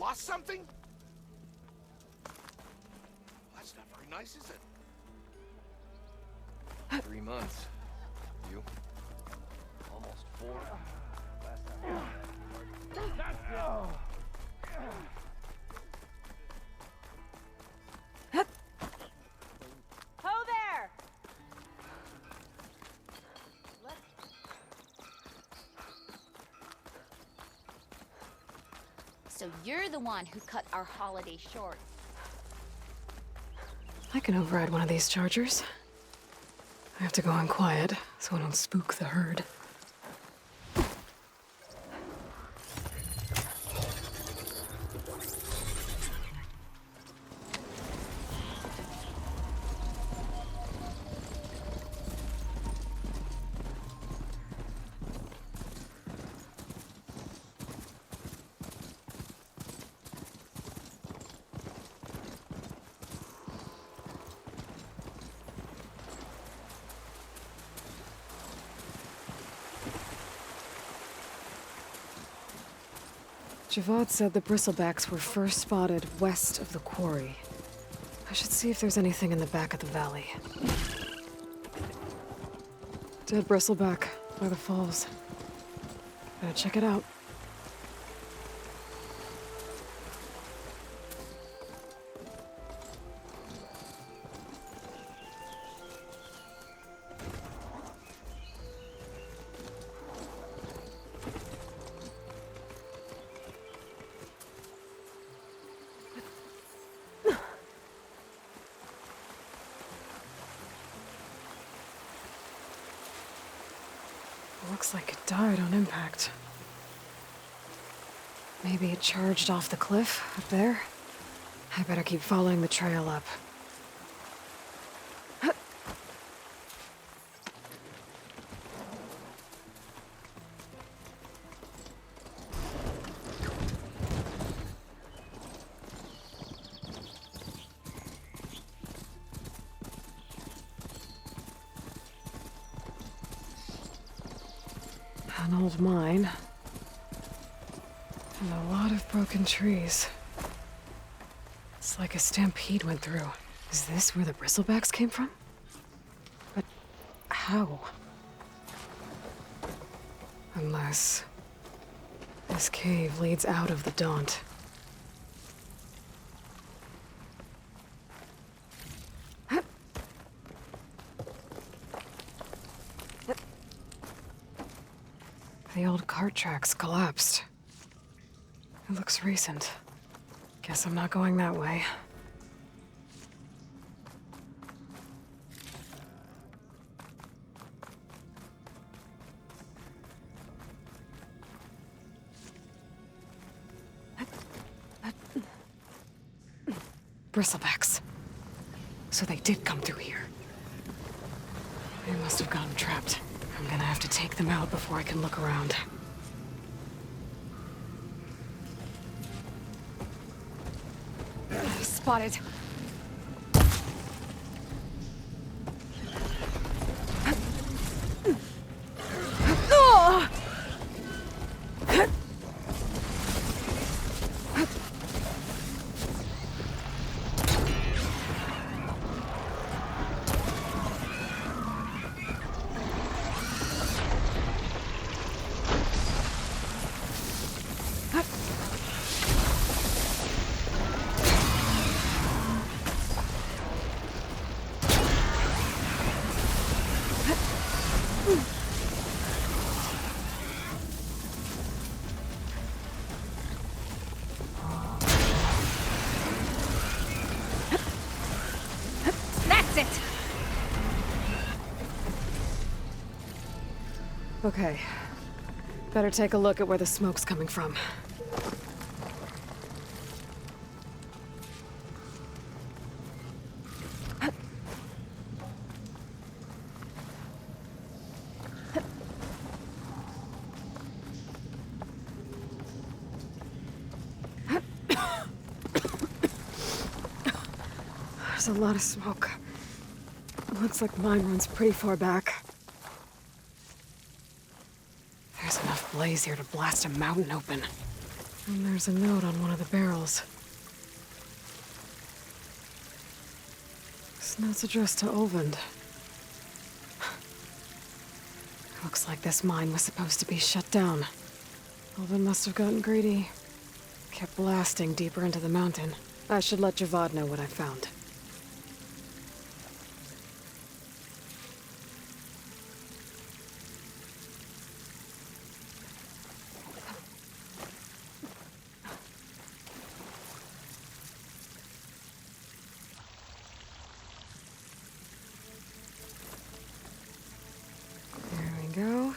lost something? That's not very nice, is it? 3 months. You? Almost 4. Ho there! So you're the one who cut our holiday short. I can override one of these chargers. I have to go in quiet, so I don't spook the herd. Javad said the bristlebacks were first spotted west of the quarry. I should see if there's anything in the back of the valley. Dead bristleback by the falls. Gotta check it out. Looks like it died on impact. Maybe it charged off the cliff up there? I better keep following the trail up. An old mine. And a lot of broken trees. It's like a stampede went through. Is this where the bristlebacks came from? But how? Unless this cave leads out of the Daunt. The old cart tracks collapsed. It looks recent. Guess I'm not going that way. Bristlebacks. So they did come through here. They must have gotten trapped. I'm gonna have to take them out before I can look around. Spotted. Okay. Better take a look at where the smoke's coming from. There's a lot of smoke. Looks like mine runs pretty far back. There's enough blaze here to blast a mountain open. And there's a note on one of the barrels. This note's addressed to Olvend. Looks like this mine was supposed to be shut down. Olvend must have gotten greedy. Kept blasting deeper into the mountain. I should let Javad know what I found. There we go.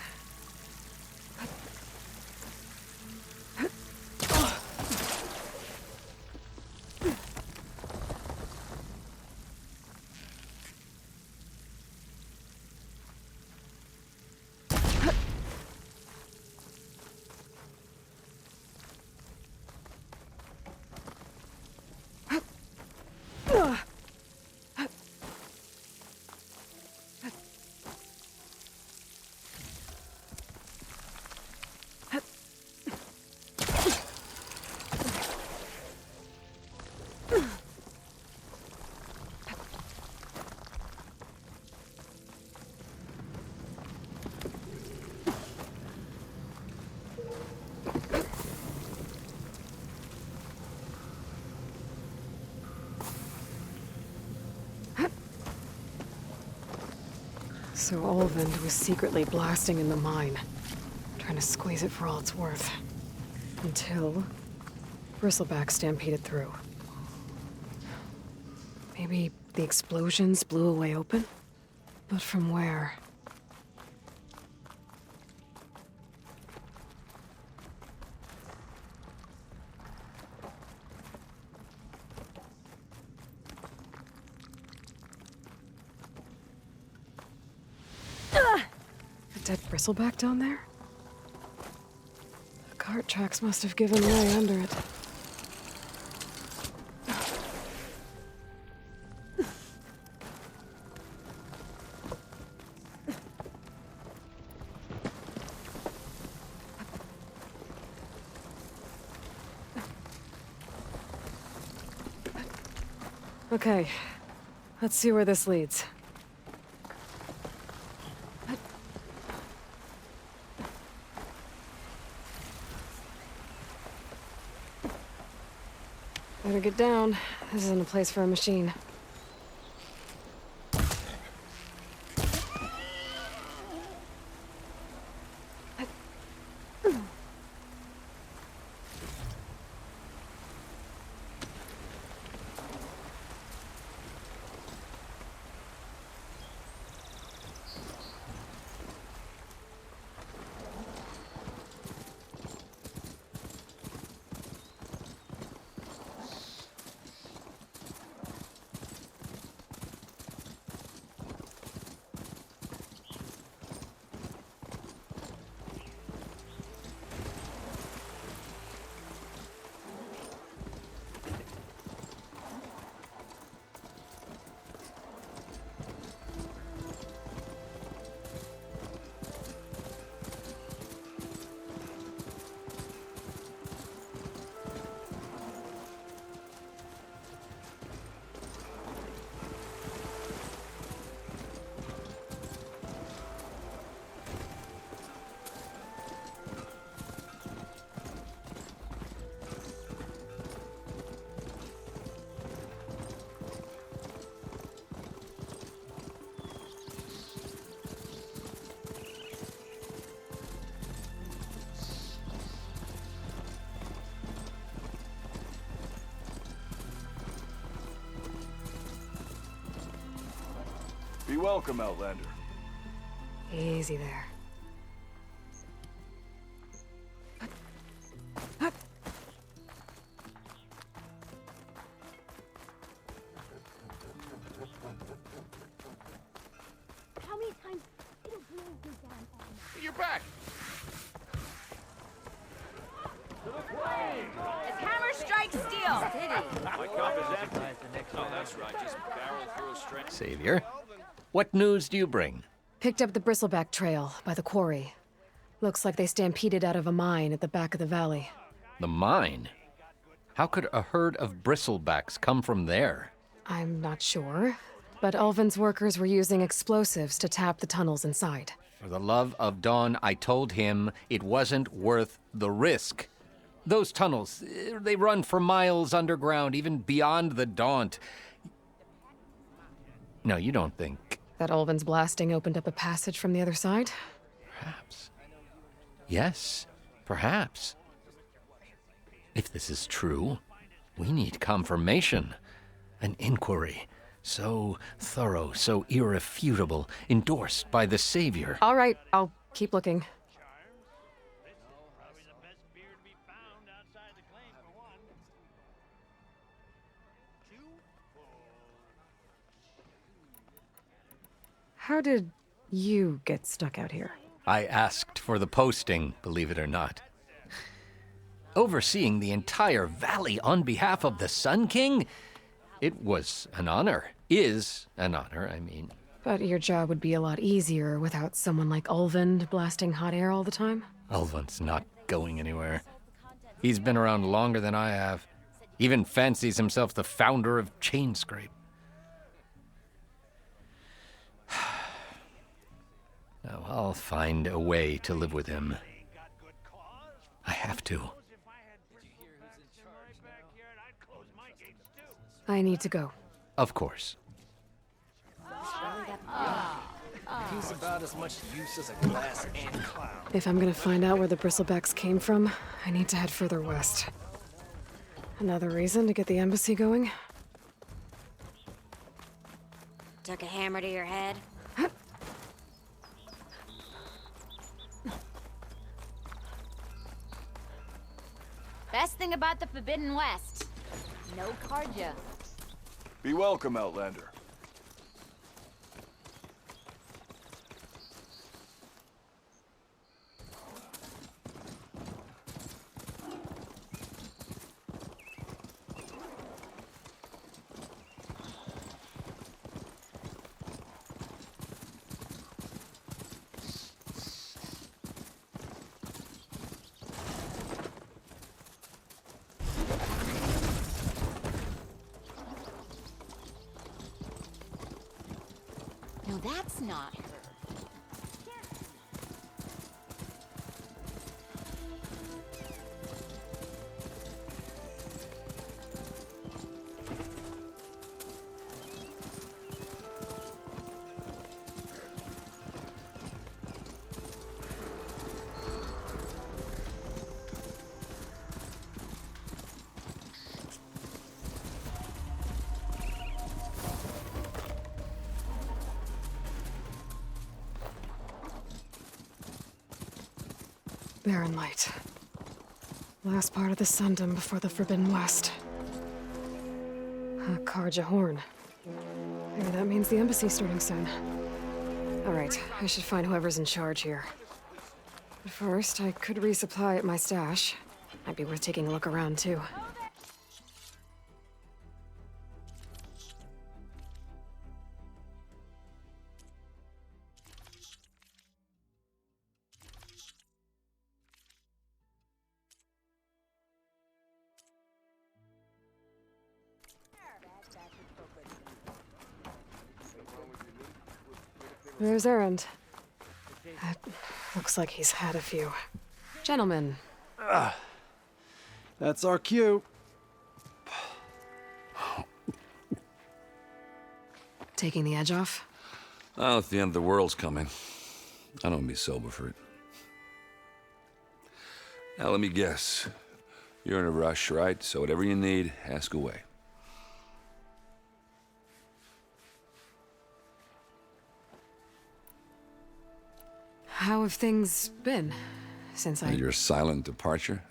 So Olvend was secretly blasting in the mine, trying to squeeze it for all it's worth. Until Bristleback stampeded through. Maybe the explosions blew a way open? But from where? A dead bristleback down there? The cart tracks must have given way under it. Okay, let's see where this leads. Better get down. This isn't a place for a machine. Be welcome, Outlander. Easy there. How many times it'll blow your damn arm? You're back. As hammer strikes steel. Oh, that's right. Just barrel through a straight. Savior, what news do you bring? Picked up the bristleback trail by the quarry. Looks like they stampeded out of a mine at the back of the valley. The mine? How could a herd of bristlebacks come from there? I'm not sure, but Ulvin's workers were using explosives to tap the tunnels inside. For the love of Dawn, I told him it wasn't worth the risk. Those tunnels, they run for miles underground, even beyond the Daunt. No, you don't think... That Ulvin's blasting opened up a passage from the other side? Perhaps. Yes, perhaps. If this is true, we need confirmation. An inquiry. So thorough, so irrefutable, endorsed by the Savior. All right, I'll keep looking. How did you get stuck out here? I asked for the posting, believe it or not. Overseeing the entire valley on behalf of the Sun King? It was an honor. Is an honor, I mean. But your job would be a lot easier without someone like Ulvin blasting hot air all the time? Ulvin's not going anywhere. He's been around longer than I have. Even fancies himself the founder of Chainscrape. Now, I'll find a way to live with him. I have to. I need to go. Of course. He's about as much use as a glass ant clown. If I'm gonna find out where the bristlebacks came from, I need to head further west. Another reason to get the embassy going? Took a hammer to your head? Best thing about the Forbidden West. No Karja. Be welcome, Outlander. No, that's not her. Barren light. Last part of the Sundom before the Forbidden West. A Karja horn. Maybe that means the embassy's starting soon. Alright, I should find whoever's in charge here. But first, I could resupply at my stash. Might be worth taking a look around, too. There's Errand. That looks like he's had a few. Gentlemen. That's our cue. Taking the edge off? Well, if the end of the world's coming, I don't be sober for it. Now, let me guess. You're in a rush, right? So whatever you need, ask away. How have things been since Your silent departure?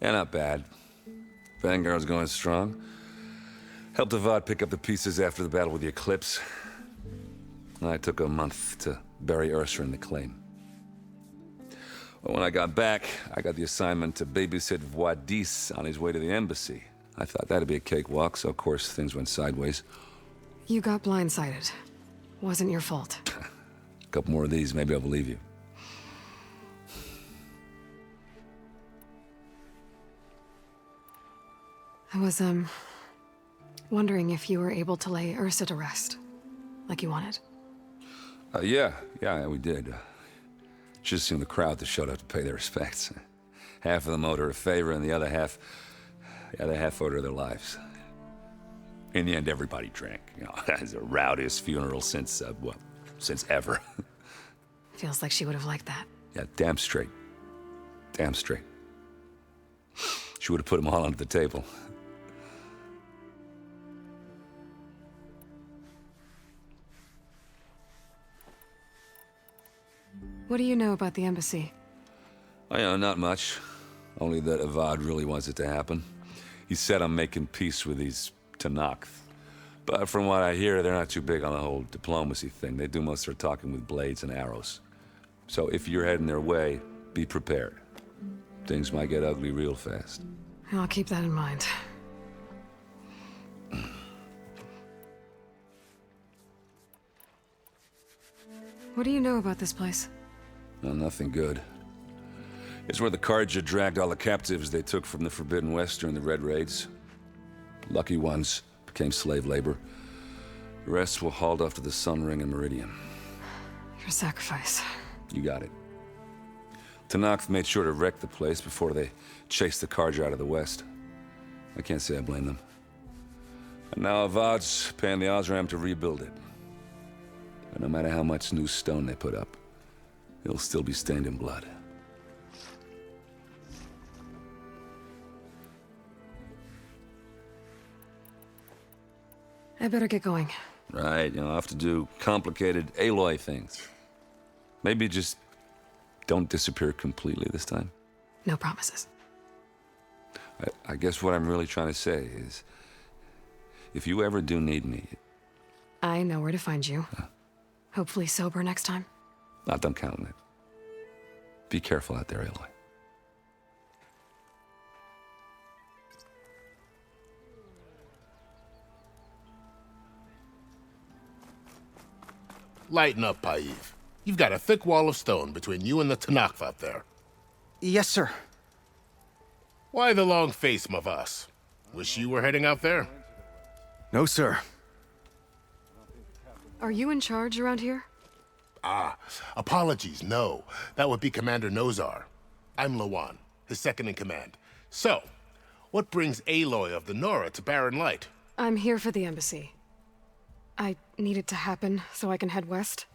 Yeah, not bad. Vanguard's going strong. Helped Avad pick up the pieces after the battle with the Eclipse. I took a month to bury Ursa in the claim. Well, when I got back, I got the assignment to babysit Voidis on his way to the embassy. I thought that'd be a cakewalk, so of course things went sideways. You got blindsided. Wasn't your fault. A couple more of these, maybe I'll believe you. I was, wondering if you were able to lay Ursa to rest, like you wanted. Yeah, we did. Just seen the crowd that showed up to pay their respects. Half of them owed her a favor, and the other half owed her their lives. In the end, everybody drank. You know, it's the rowdiest funeral since ever. Feels like she would have liked that. Yeah, damn straight. Damn straight. She would have put them all under the table. What do you know about the embassy? I know, not much. Only that Avad really wants it to happen. He said I'm making peace with these Tanakh. But from what I hear, they're not too big on the whole diplomacy thing. They do most of their talking with blades and arrows. So if you're heading their way, be prepared. Things might get ugly real fast. I'll keep that in mind. What do you know about this place? No, nothing good. It's where the Carja dragged all the captives they took from the Forbidden West during the Red Raids. Lucky ones became slave labor. The rest were hauled off to the Sun Ring and Meridian. Your sacrifice. You got it. Tanakh made sure to wreck the place before they chased the Carja out of the West. I can't say I blame them. And now Avad's paying the Osram to rebuild it. But no matter how much new stone they put up, it'll still be stained in blood. I better get going. Right, I'll have to do complicated Aloy things. Maybe just don't disappear completely this time. No promises. I guess what I'm really trying to say is, if you ever do need me... I know where to find you. Hopefully sober next time. Not done counting it. Be careful out there, Aloy. Lighten up, Paiv. You've got a thick wall of stone between you and the Tanakh up there. Yes, sir. Why the long face, Mavas? Wish you were heading out there? No, sir. Are you in charge around here? Apologies, no. That would be Commander Nozar. I'm Lawan, his second-in-command. So, what brings Aloy of the Nora to Barren Light? I'm here for the embassy. I need it to happen so I can head west.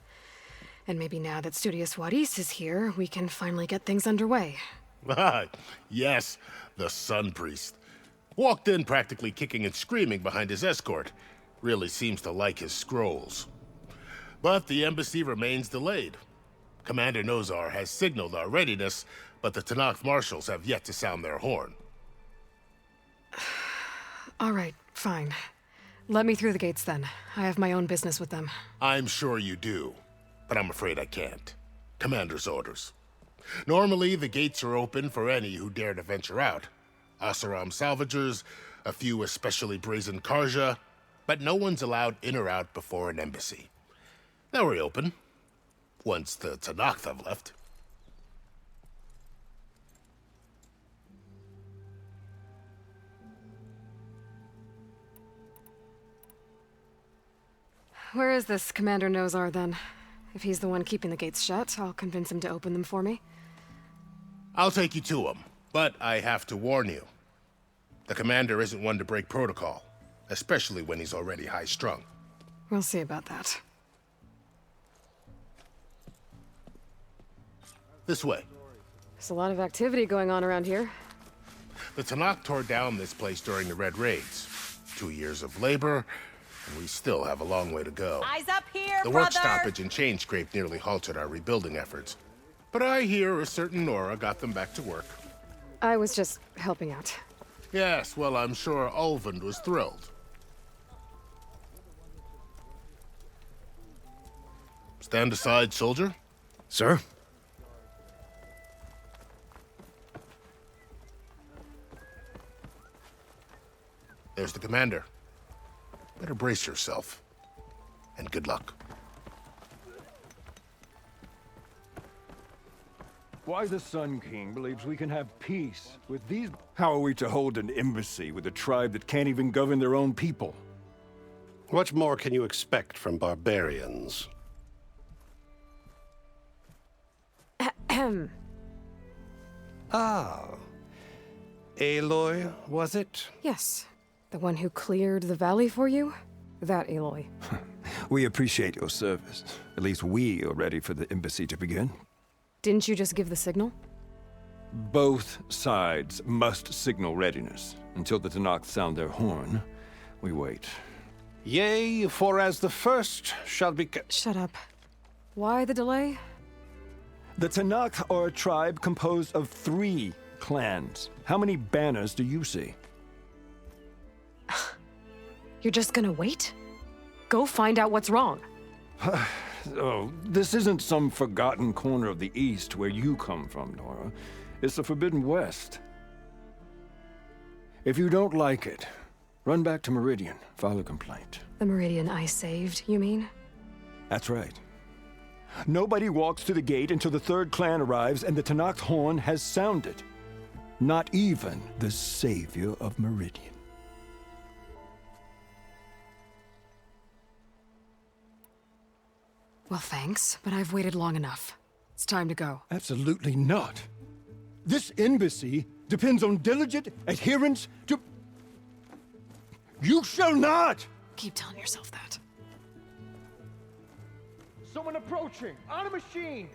And maybe now that Studious Wadis is here, we can finally get things underway. Yes, the Sun Priest. Walked in practically kicking and screaming behind his escort. Really seems to like his scrolls. But the embassy remains delayed. Commander Nozar has signaled our readiness, but the Tanakh marshals have yet to sound their horn. All right, fine. Let me through the gates then. I have my own business with them. I'm sure you do, but I'm afraid I can't. Commander's orders. Normally, the gates are open for any who dare to venture out. Asaram salvagers, a few especially brazen Karja, but no one's allowed in or out before an embassy. They'll reopen, once the Tanakh have left. Where is this Commander Nozar, then? If he's the one keeping the gates shut, I'll convince him to open them for me. I'll take you to him, but I have to warn you. The Commander isn't one to break protocol, especially when he's already high-strung. We'll see about that. This way. There's a lot of activity going on around here. The Tanakh tore down this place during the Red Raids. 2 years of labor, and we still have a long way to go. Eyes up here, The brother! work stoppage and chain scrape nearly halted our rebuilding efforts. But I hear a certain Nora got them back to work. I was just helping out. Yes, well, I'm sure Ulvund was thrilled. Stand aside, soldier. Sir? There's the Commander. Better brace yourself. And good luck. Why the Sun King believes we can have peace with these... How are we to hold an embassy with a tribe that can't even govern their own people? What more can you expect from barbarians? Ahem. Ah. Aloy, was it? Yes. The one who cleared the valley for you? That Aloy. We appreciate your service. At least we are ready for the embassy to begin. Didn't you just give the signal? Both sides must signal readiness. Until the Tanakh sound their horn, we wait. Yea, for as the first shall be... Shut up. Why the delay? The Tanakh are a tribe composed of 3 clans. How many banners do you see? You're just gonna wait? Go find out what's wrong. Oh, this isn't some forgotten corner of the East where you come from, Nora. It's the Forbidden West. If you don't like it, run back to Meridian, file a complaint. The Meridian I saved, you mean? That's right. Nobody walks to the gate until the 3rd clan arrives and the Tanakh horn has sounded. Not even the savior of Meridian. Well, thanks, but I've waited long enough. It's time to go. Absolutely not. This embassy depends on diligent adherence to... You shall not! Keep telling yourself that. Someone approaching! On a machine!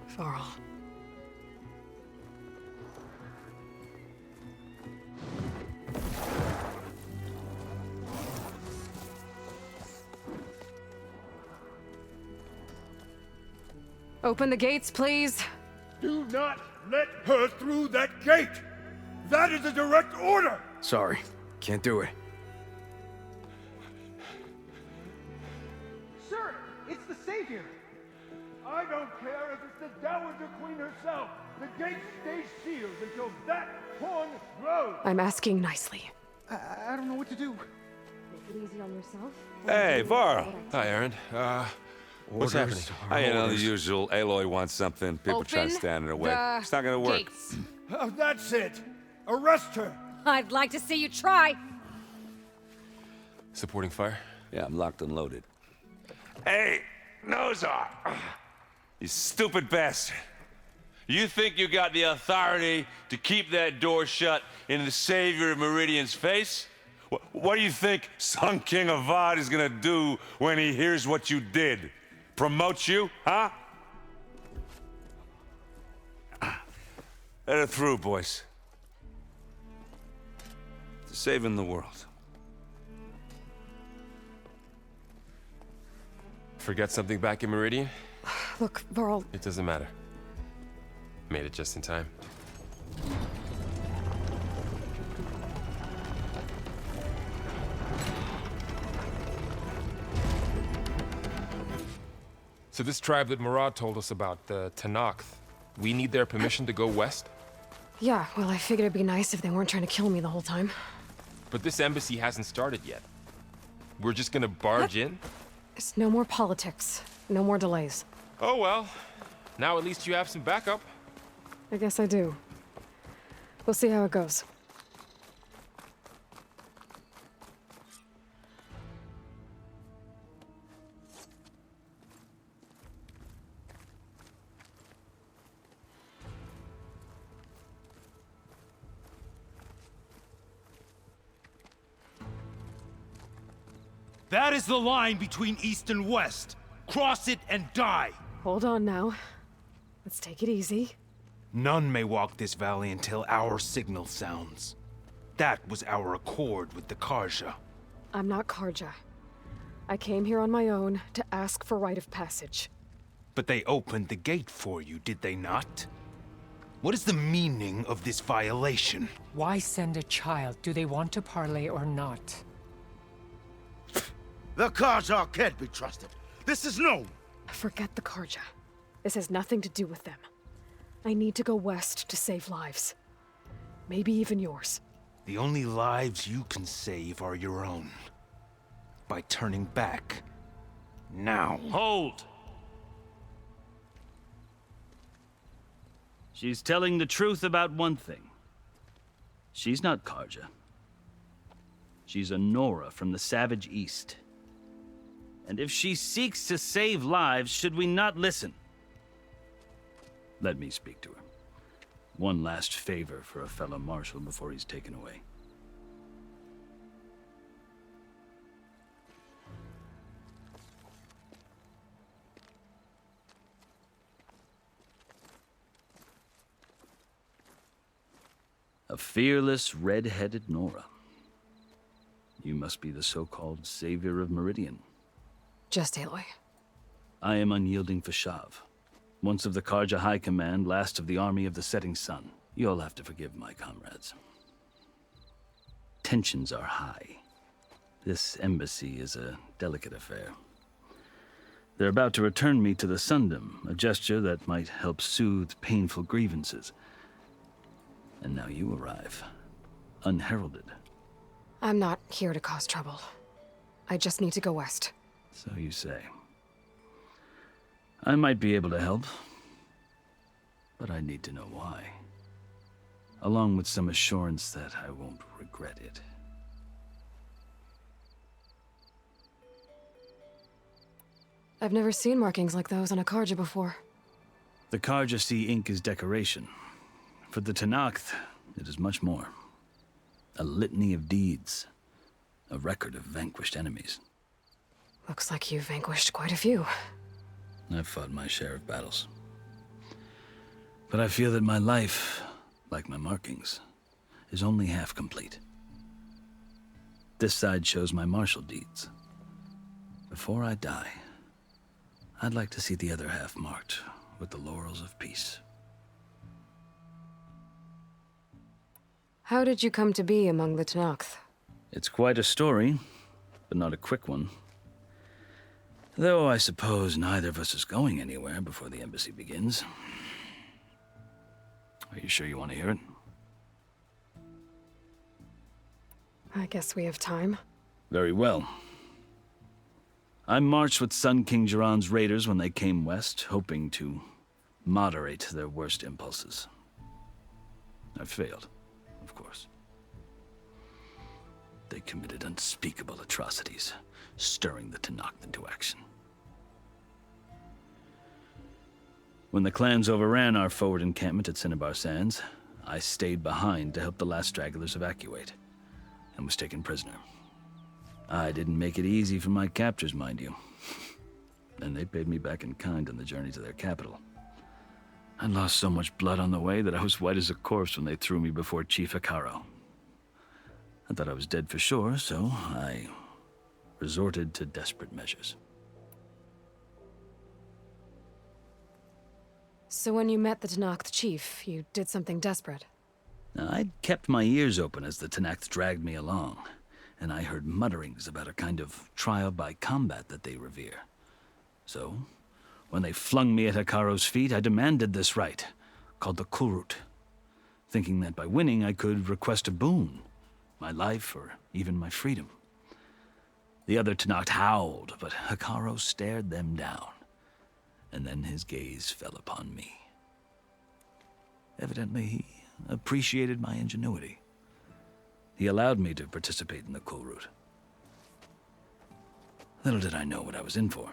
Varl. Open the gates, please. Do not let her through that gate! That is a direct order! Sorry, can't do it. Sir, it's the Savior! I don't care if it's the Dowager Queen herself. The gate stays sealed until that horn blows. I'm asking nicely. I don't know what to do. Take it easy on yourself. Hey, Varl. Hi, Aaron. What's happening? You know, the usual. Aloy wants something. People try to stand in her way. It's not gonna work. Gates. Oh, that's it! Arrest her! I'd like to see you try. Supporting fire? Yeah, I'm locked and loaded. Hey, Nozar! You stupid bastard. You think you got the authority to keep that door shut in the savior of Meridian's face? What do you think Sun King Avad is gonna do when he hears what you did? Promote you, huh? Let her through, boys. To saving the world. Forget something back in Meridian? Look, Varl, It doesn't matter. Made it just in time. So this tribe that Murad told us about, the Tanakh, we need their permission to go west? yeah, well, I figured it'd be nice if they weren't trying to kill me the whole time. But this embassy hasn't started yet. We're just gonna barge in? It's no more politics. No more delays. Oh well. Now at least you have some backup. I guess I do. We'll see how it goes. That is the line between East and West. Cross it and die. Hold on now. Let's take it easy. None may walk this valley until our signal sounds. That was our accord with the Karja. I'm not Karja. I came here on my own to ask for rite of passage. But they opened the gate for you, did they not? What is the meaning of this violation? Why send a child? Do they want to parley or not? The Karja can't be trusted. This is known. Forget the Karja. This has nothing to do with them. I need to go west to save lives. Maybe even yours. The only lives you can save are your own. By turning back. Now. Hold! She's telling the truth about one thing. She's not Karja. She's a Nora from the Savage East. And if she seeks to save lives, should we not listen? Let me speak to her. One last favor for a fellow marshal before he's taken away. A fearless, red-headed Nora. You must be the so-called savior of Meridian. Just Aloy. I am unyielding Fashav. Once of the Karja High Command, last of the army of the setting sun. You'll have to forgive my comrades. Tensions are high. This embassy is a delicate affair. They're about to return me to the Sundom, a gesture that might help soothe painful grievances. And now you arrive, unheralded. I'm not here to cause trouble. I just need to go west. So you say. I might be able to help, but I need to know why. Along with some assurance that I won't regret it. I've never seen markings like those on a Karja before. The Karja see ink as decoration. For the Tenakth, it is much more. A litany of deeds. A record of vanquished enemies. Looks like you've vanquished quite a few. I've fought my share of battles. But I feel that my life, like my markings, is only half complete. This side shows my martial deeds. Before I die, I'd like to see the other half marked with the laurels of peace. How did you come to be among the Tenakth? It's quite a story, but not a quick one. Though I suppose neither of us is going anywhere before the embassy begins. Are you sure you want to hear it? I guess we have time. Very well. I marched with Sun King Jiran's raiders when they came west, hoping to moderate their worst impulses. I failed, of course. They committed unspeakable atrocities, stirring the Tenakth into action. When the clans overran our forward encampment at Cinnabar Sands, I stayed behind to help the last stragglers evacuate, and was taken prisoner. I didn't make it easy for my captors, mind you. And they paid me back in kind on the journey to their capital. I lost so much blood on the way that I was white as a corpse when they threw me before Chief Hekaro. I thought I was dead for sure, so I resorted to desperate measures. So when you met the Tenakth chief, you did something desperate? Now, I'd kept my ears open as the Tenakth dragged me along, and I heard mutterings about a kind of trial by combat that they revere. So, when they flung me at Hekaro's feet, I demanded this right, called the Kulrut, thinking that by winning I could request a boon, my life or even my freedom. The other Tenakth howled, but Hekaro stared them down, and then his gaze fell upon me. Evidently, he appreciated my ingenuity. He allowed me to participate in the Kulrut. Little did I know what I was in for.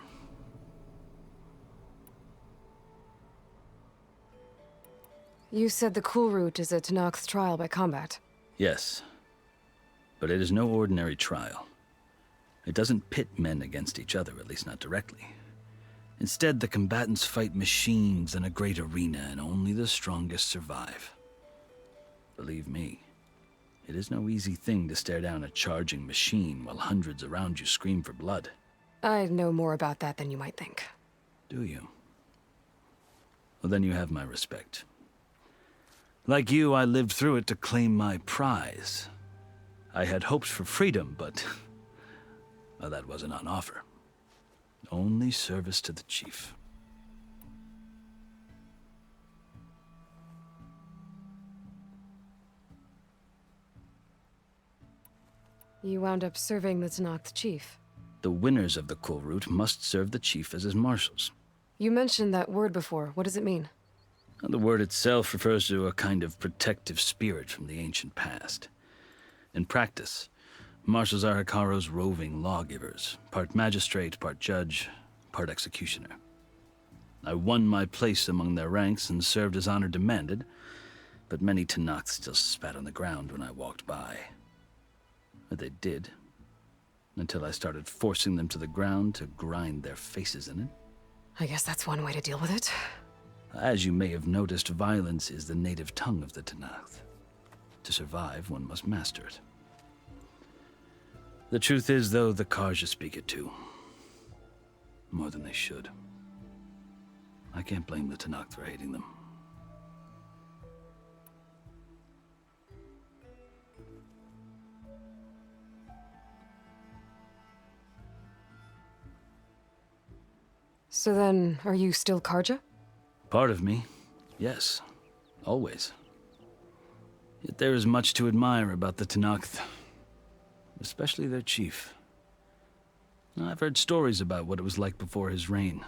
You said the Kulrut is a Tenakth trial by combat. Yes, but it is no ordinary trial. It doesn't pit men against each other, at least not directly. Instead, the combatants fight machines in a great arena, and only the strongest survive. Believe me, it is no easy thing to stare down a charging machine while hundreds around you scream for blood. I know more about that than you might think. Do you? Well, then you have my respect. Like you, I lived through it to claim my prize. I had hopes for freedom, but well, that wasn't on offer. Only service to the chief. You wound up serving the Tenakth chief. The winners of the Kulrut must serve the chief as his marshals. You mentioned that word before. What does it mean? The word itself refers to a kind of protective spirit from the ancient past. In practice, marshals are Hikaru's roving lawgivers, part magistrate, part judge, part executioner. I won my place among their ranks and served as honor demanded, but many Tenakth still spat on the ground when I walked by. Or they did, until I started forcing them to the ground to grind their faces in it. I guess that's one way to deal with it. As you may have noticed, violence is the native tongue of the Tenakth. To survive, one must master it. The truth is, though, the Karja speak it too. More than they should. I can't blame the Tenakth for hating them. So then, are you still Karja? Part of me, yes. Always. Yet there is much to admire about the Tenakth. Especially their chief. I've heard stories about what it was like before his reign.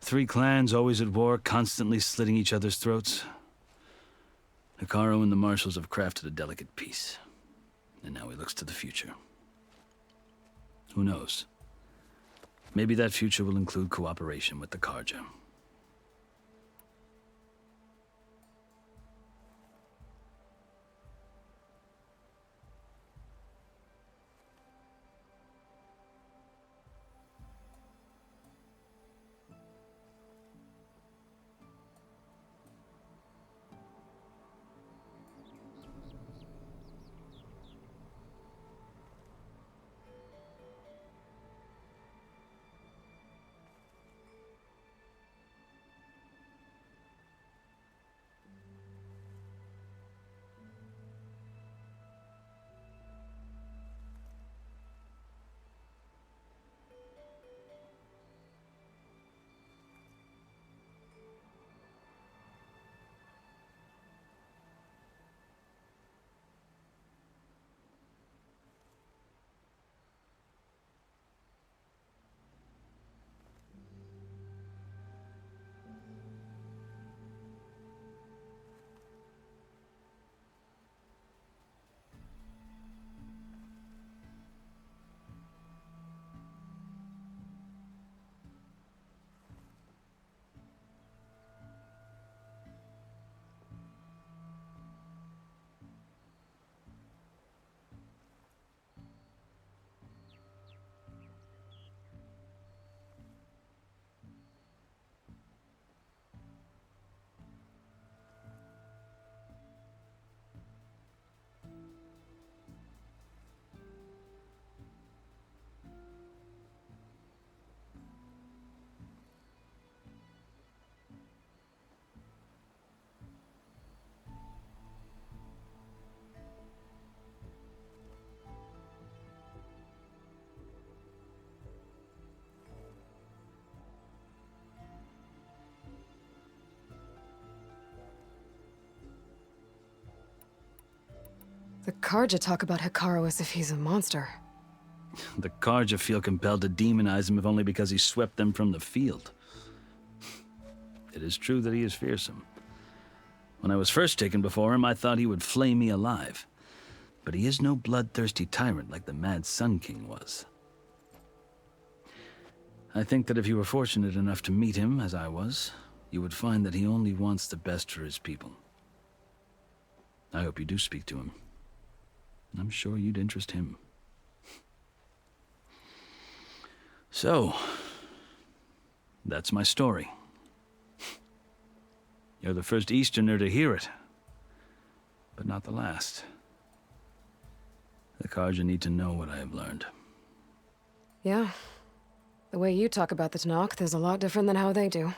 3 clans always at war, constantly slitting each other's throats. Hikaru and the marshals have crafted a delicate peace. And now he looks to the future. Who knows? Maybe that future will include cooperation with the Karja. The Karja talk about Hikaru as if he's a monster. The Karja feel compelled to demonize him if only because he swept them from the field. It is true that he is fearsome. When I was first taken before him, I thought he would flay me alive. But he is no bloodthirsty tyrant like the Mad Sun King was. I think that if you were fortunate enough to meet him, as I was, you would find that he only wants the best for his people. I hope you do speak to him. I'm sure you'd interest him. So, that's my story. You're the first Easterner to hear it, but not the last. The Karja need to know what I have learned. Yeah. The way you talk about the Tenakth is a lot different than how they do.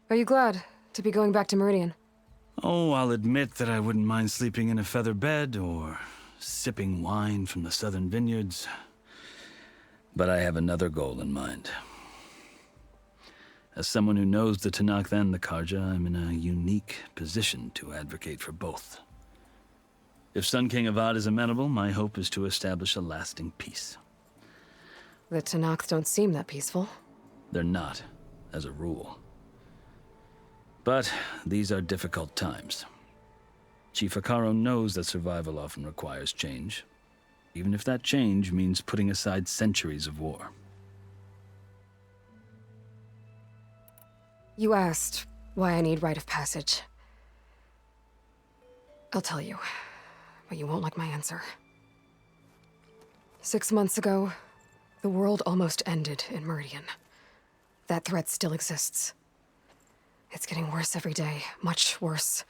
Are you glad to be going back to Meridian? Oh, I'll admit that I wouldn't mind sleeping in a feather bed or sipping wine from the southern vineyards. But I have another goal in mind. As someone who knows the Tenakth and the Karja, I'm in a unique position to advocate for both. If Sun King Avad is amenable, my hope is to establish a lasting peace. The Tenakth don't seem that peaceful. They're not, as a rule. But these are difficult times. Chief Akaro knows that survival often requires change, even if that change means putting aside centuries of war. You asked why I need rite of passage. I'll tell you, but you won't like my answer. 6 months ago, the world almost ended in Meridian. That threat still exists. It's getting worse every day, much worse.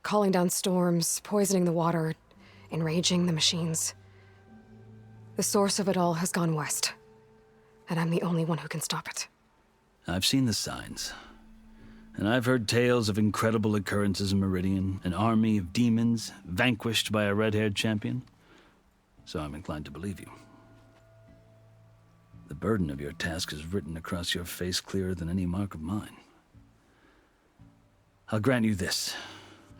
Calling down storms, poisoning the water, enraging the machines. The source of it all has gone west, and I'm the only one who can stop it. I've seen the signs, and I've heard tales of incredible occurrences in Meridian, an army of demons vanquished by a red-haired champion, so I'm inclined to believe you. The burden of your task is written across your face clearer than any mark of mine. I'll grant you this,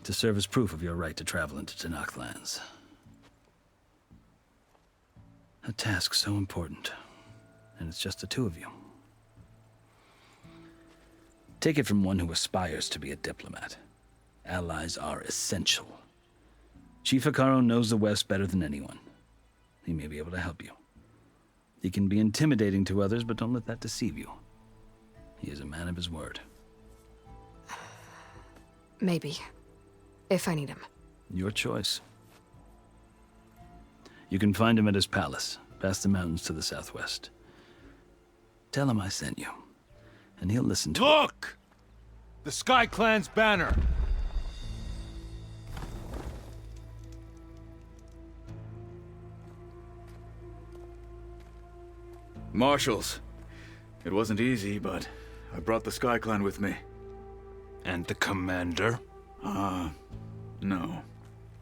to serve as proof of your right to travel into Tenakth lands. A task so important, and it's just the two of you. Take it from one who aspires to be a diplomat. Allies are essential. Chief Akaro knows the West better than anyone. He may be able to help you. He can be intimidating to others, but don't let that deceive you. He is a man of his word. Maybe. If I need him. Your choice. You can find him at his palace, past the mountains to the southwest. Tell him I sent you, and he'll listen to it. Look! The Sky Clan's banner! Marshals. It wasn't easy, but I brought the Sky Clan with me. And the commander? No.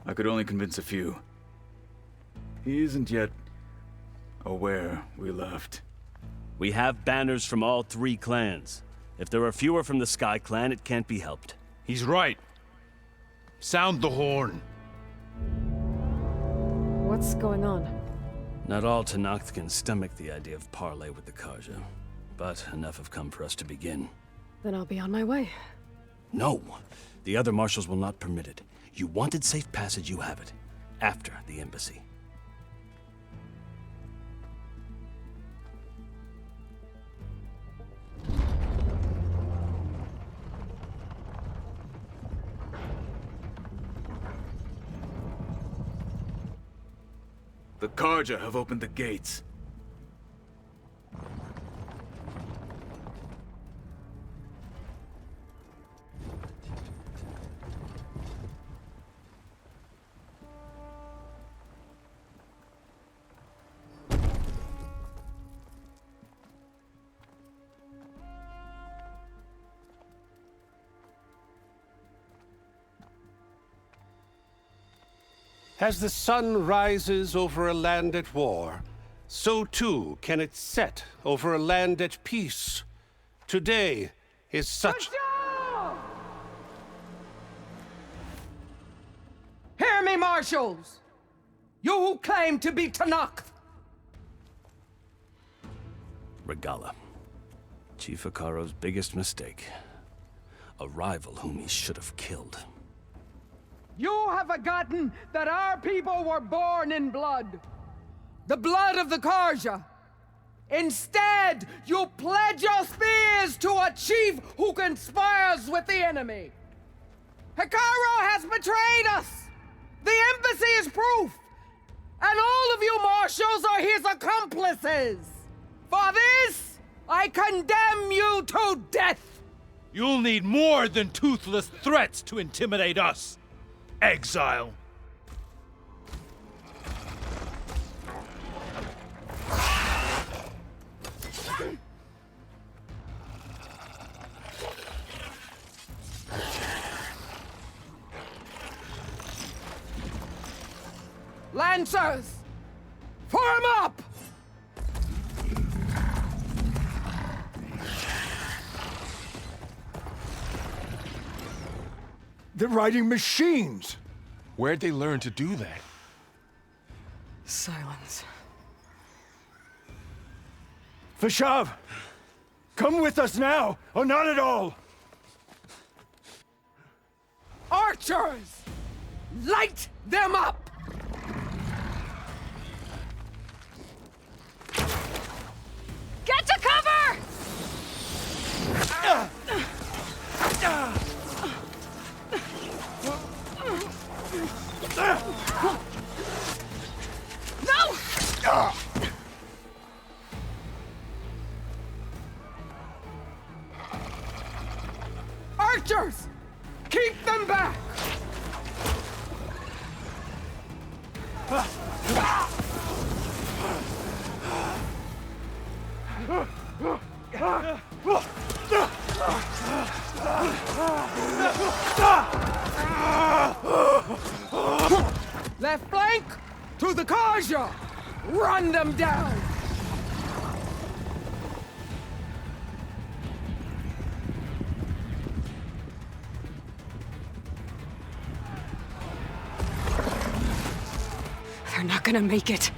I could only convince a few. He isn't yet aware we left. We have banners from all 3 clans. If there are fewer from the Sky Clan, it can't be helped. He's right. Sound the horn. What's going on? Not all Tenakth can stomach the idea of parley with the Karja, but enough have come for us to begin. Then I'll be on my way. No! The other marshals will not permit it. You wanted safe passage, you have it. After the embassy. The Karja have opened the gates. As the sun rises over a land at war, so too can it set over a land at peace. Today is such... Hear me, marshals! You who claim to be Tenakth! Regalla. Chief Akaro's biggest mistake. A rival whom he should have killed. You have forgotten that our people were born in blood. The blood of the Karja. Instead, you pledge your spears to a chief who conspires with the enemy. Akaro has betrayed us. The embassy is proof. And all of you marshals are his accomplices. For this, I condemn you to death. You'll need more than toothless threats to intimidate us. Exile. Lancers! Form up! They're riding machines! Where'd they learn to do that? Silence. Vashav! Come with us now, or not at all! Archers! Light them up! Get to cover! No! Archers! Keep them back! Left flank to the Karja! Run them down! They're not gonna make it.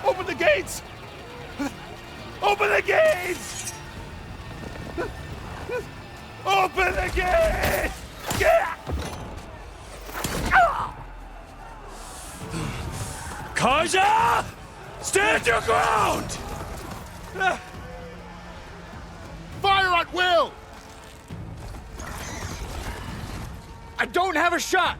Open the gates! Open the gates! Open the gates! Kaja! Stand your ground! Fire at will! I don't have a shot!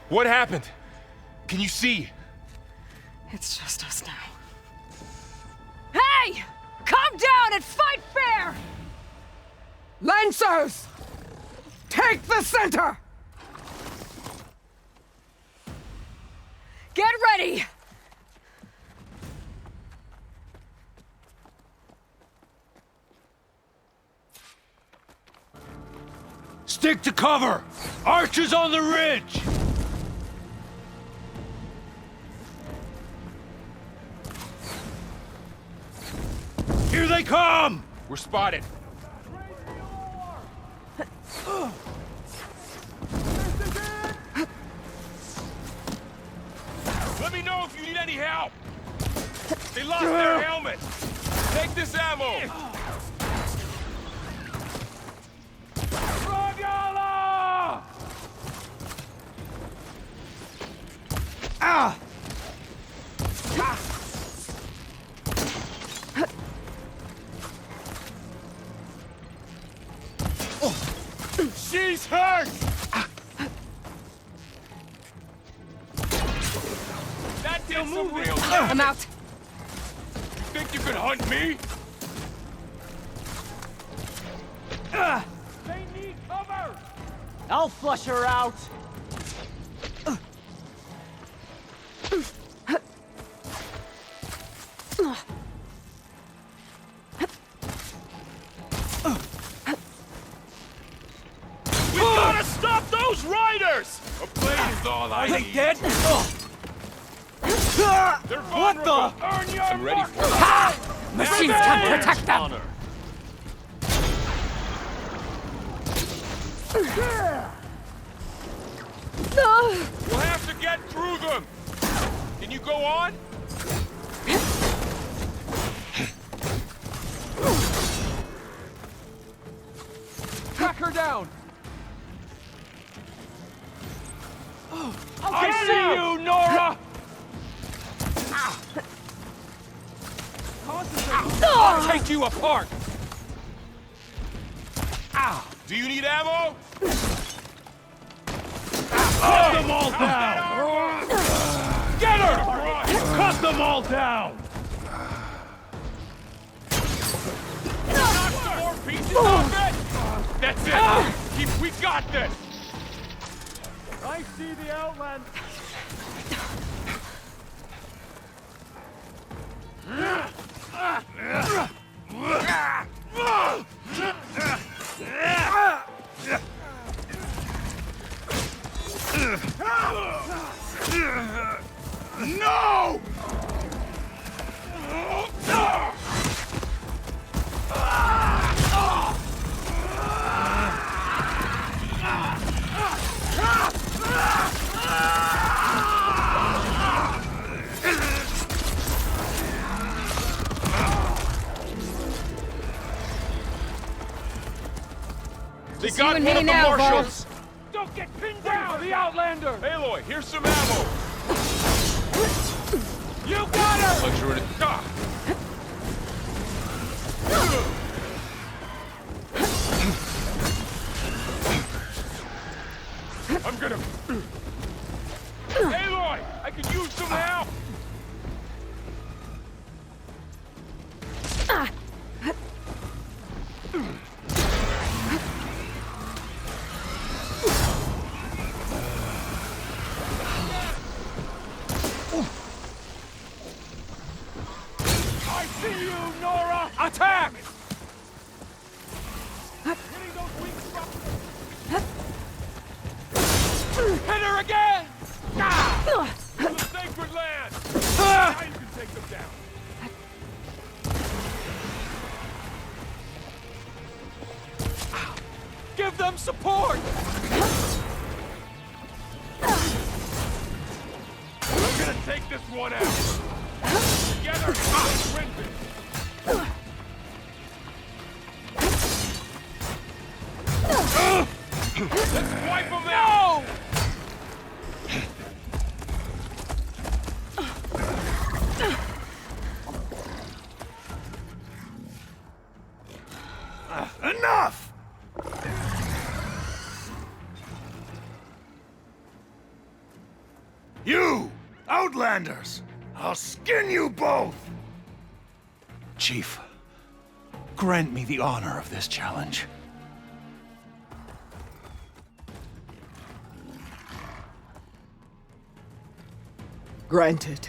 What happened? Can you see? It's just us now. Hey! Calm down and fight fair! Lancers! Take the center! Get ready! Stick to cover! Archers on the ridge! Here they come! We're spotted. Let me know if you need any help. They lost their helmet. Take this ammo. Regalla! Ah! She's hurt! That did some real damage. I'm out. You think you could hunt me? They need cover! I'll flush her out! We gotta stop those riders! A blade is all I need. Dead? They're vulnerable. Earn your I'm ready for it. Machines can protect them! We'll have to get through them. Can you go on? Track her down! I'll take you apart! Ow! Do you need ammo? Cut them all down! Get her! Cut them all down! Knock some more pieces off it! That's it! We got this! I see the outland. No! They Just got you and one me of the now, marshals! Don't get pinned down, the Outlander! Aloy, here's some ammo! You got her! Punch her in it. Ah! I'm gonna... Aloy! I can use some help! I see you, Nora! Attack! Hitting those weak spots. Hit her again! Ah! To the sacred land! Now you can take them down. Give them support! I'm gonna take this one out! Together, let's win this! Let's wipe them out! Enough! You! Outlanders! I'll skin you both! Chief, grant me the honor of this challenge. Granted.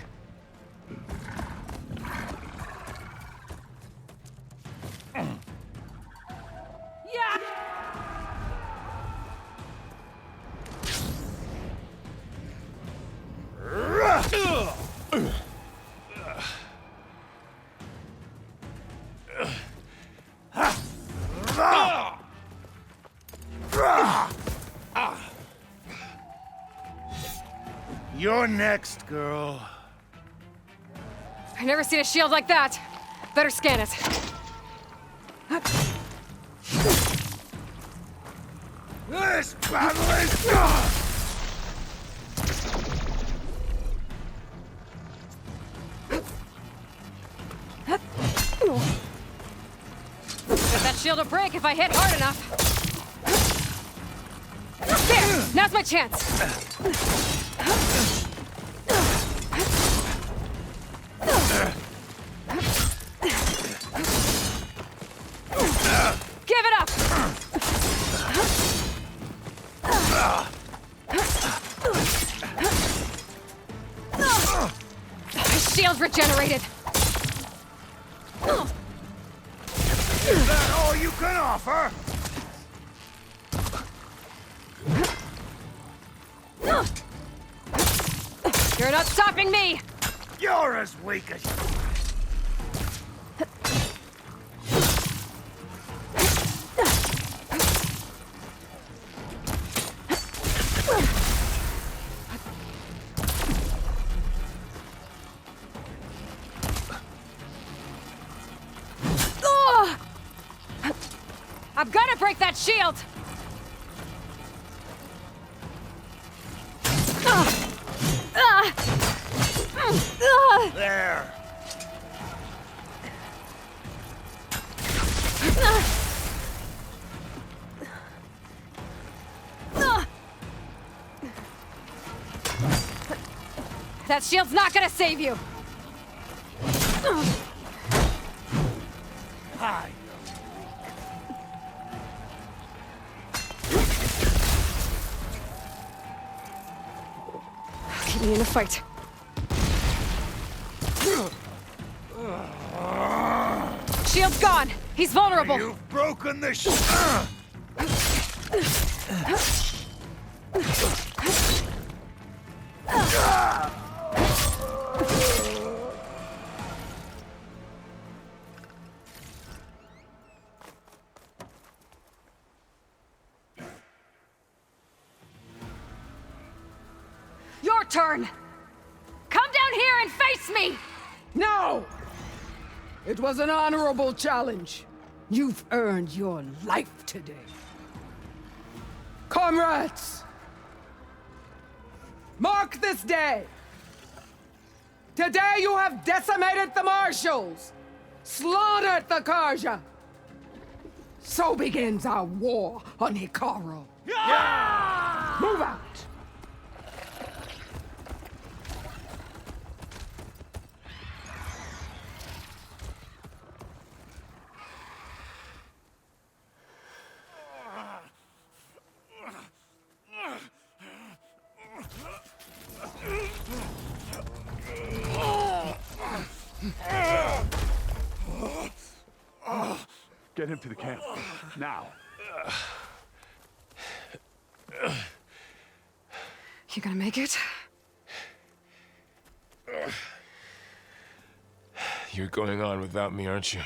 You're next, girl. I've never seen a shield like that. Better scan it. This battle is done! That shield will break if I hit hard enough. There! Now's my chance! Give it up! Shield regenerated! Is that all you can offer? You're not stopping me! You're as weak as... I've got to break that shield! There. That shield's not gonna save you! Hi. Keep me in a fight. Shield's gone! He's vulnerable! You've broken the Your turn! Come down here and face me! No! It was an honorable challenge. You've earned your life today. Comrades! Mark this day! Today you have decimated the Marshals! Slaughtered the Karja! So begins our war on Hikaru. Yeah! Move out! Get him to the camp. Now. You gonna make it? You're going on without me, aren't you?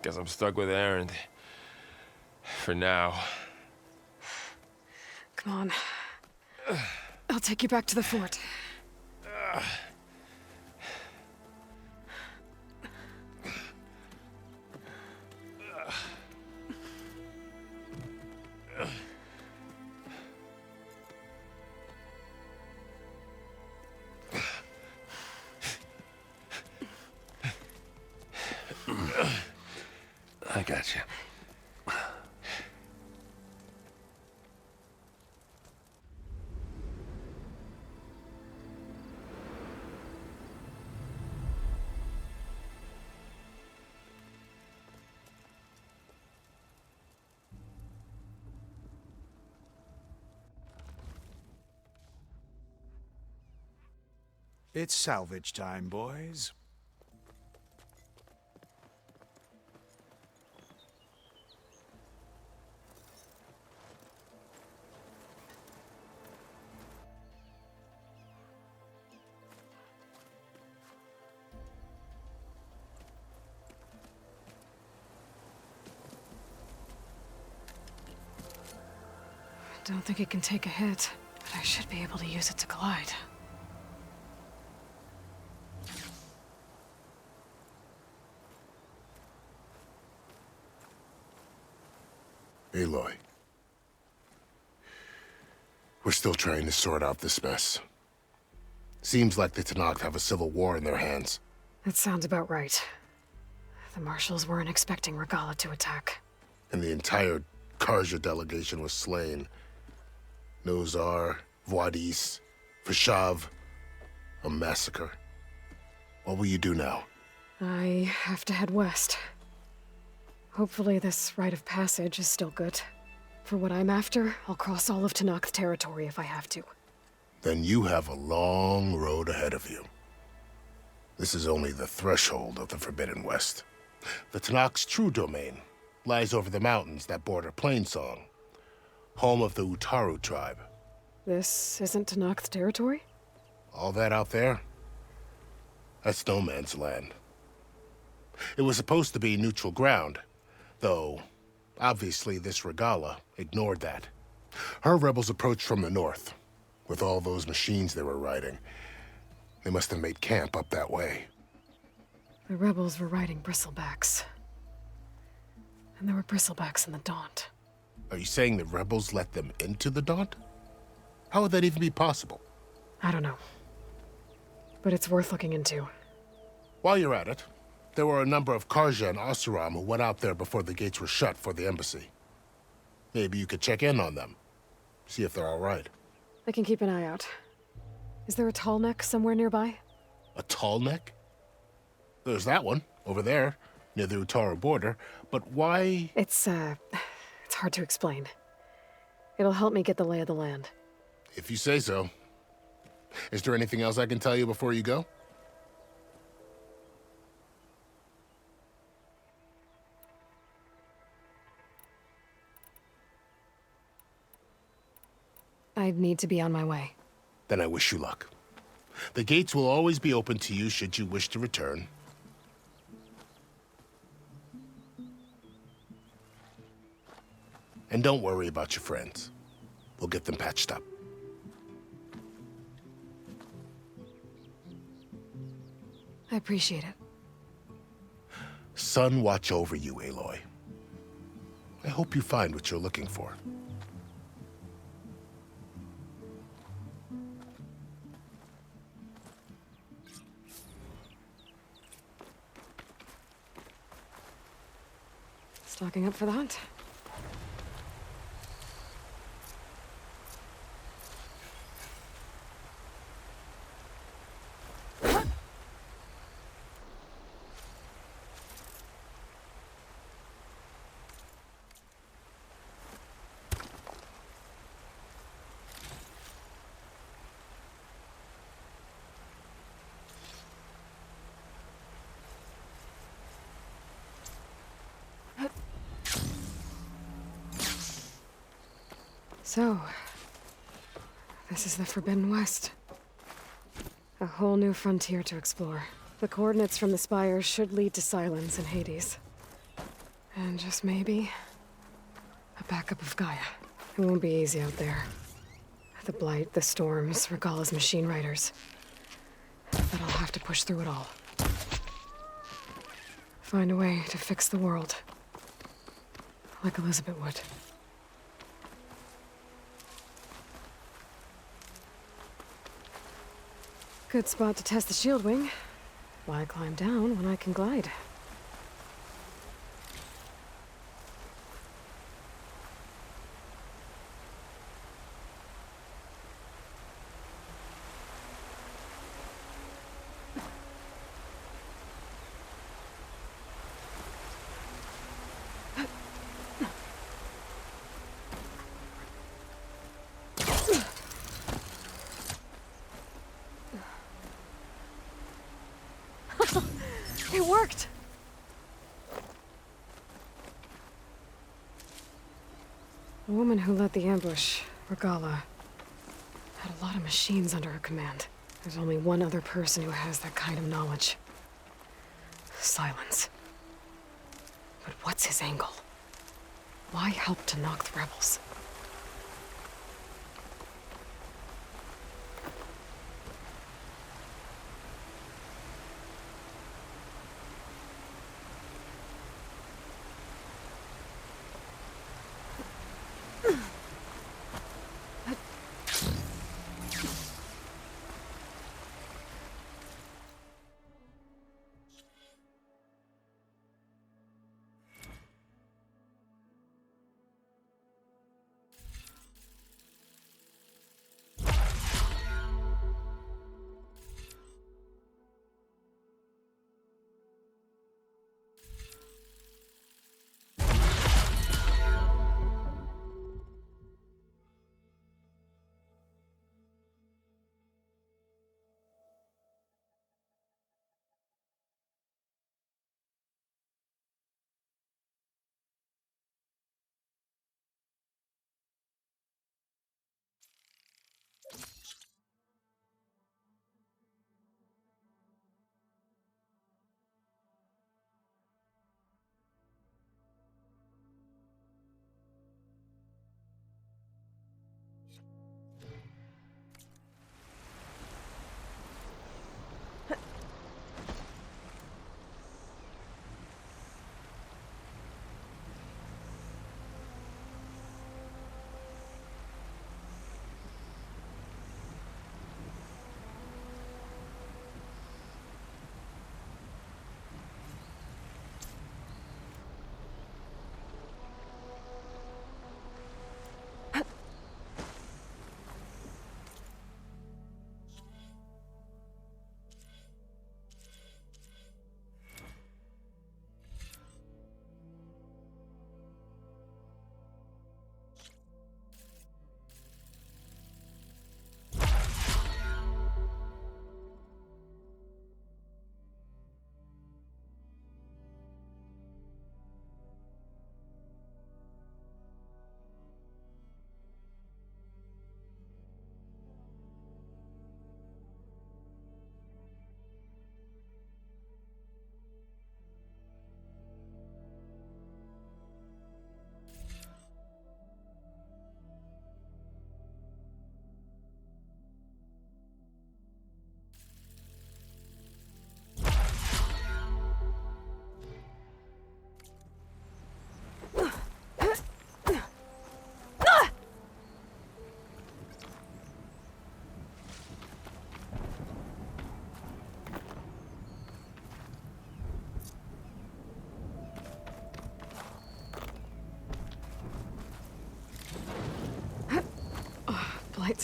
Guess I'm stuck with Aaron. For now. Come on. I'll take you back to the fort. I got you. It's salvage time, boys. Don't think it can take a hit, but I should be able to use it to glide. Aloy. We're still trying to sort out this mess. Seems like the Tenakth have a civil war in their hands. That sounds about right. The Marshals weren't expecting Regalla to attack. And the entire Karja delegation was slain. Nozar, Voidis, Vashav. A massacre. What will you do now? I have to head west. Hopefully this rite of passage is still good. For what I'm after, I'll cross all of Tenakth territory if I have to. Then you have a long road ahead of you. This is only the threshold of the Forbidden West. The Tenakth's true domain lies over the mountains that border Plainsong, home of the Utaru tribe. This isn't Tenakth territory? All that out there? That's no man's land. It was supposed to be neutral ground, though obviously this Regalla ignored that. Her rebels approached from the north. With all those machines they were riding, they must have made camp up that way. The rebels were riding bristlebacks. And there were bristlebacks in the Daunt. Are you saying the rebels let them into the Daunt? How would that even be possible? I don't know. But it's worth looking into. While you're at it, there were a number of Karja and Oseram who went out there before the gates were shut for the embassy. Maybe you could check in on them. See if they're all right. I can keep an eye out. Is there a tall neck somewhere nearby? A tall neck? There's that one, over there, near the Utara border. But why... It's hard to explain. It'll help me get the lay of the land. If you say so. Is there anything else I can tell you before you go? I need to be on my way. Then I wish you luck. The gates will always be open to you should you wish to return. And don't worry about your friends. We'll get them patched up. I appreciate it. Sun watch over you, Aloy. I hope you find what you're looking for. Stocking up for the hunt. So, this is the Forbidden West. A whole new frontier to explore. The coordinates from the spires should lead to Silence and Hades. And just maybe, a backup of Gaia. It won't be easy out there. The Blight, the Storms, Regalla's machine riders. But I'll have to push through it all. Find a way to fix the world. Like Elizabeth would. Good spot to test the shield wing. Why climb down when I can glide? It worked! The woman who led the ambush, Regalla, had a lot of machines under her command. There's only one other person who has that kind of knowledge. Silence. But what's his angle? Why help to knock the rebels?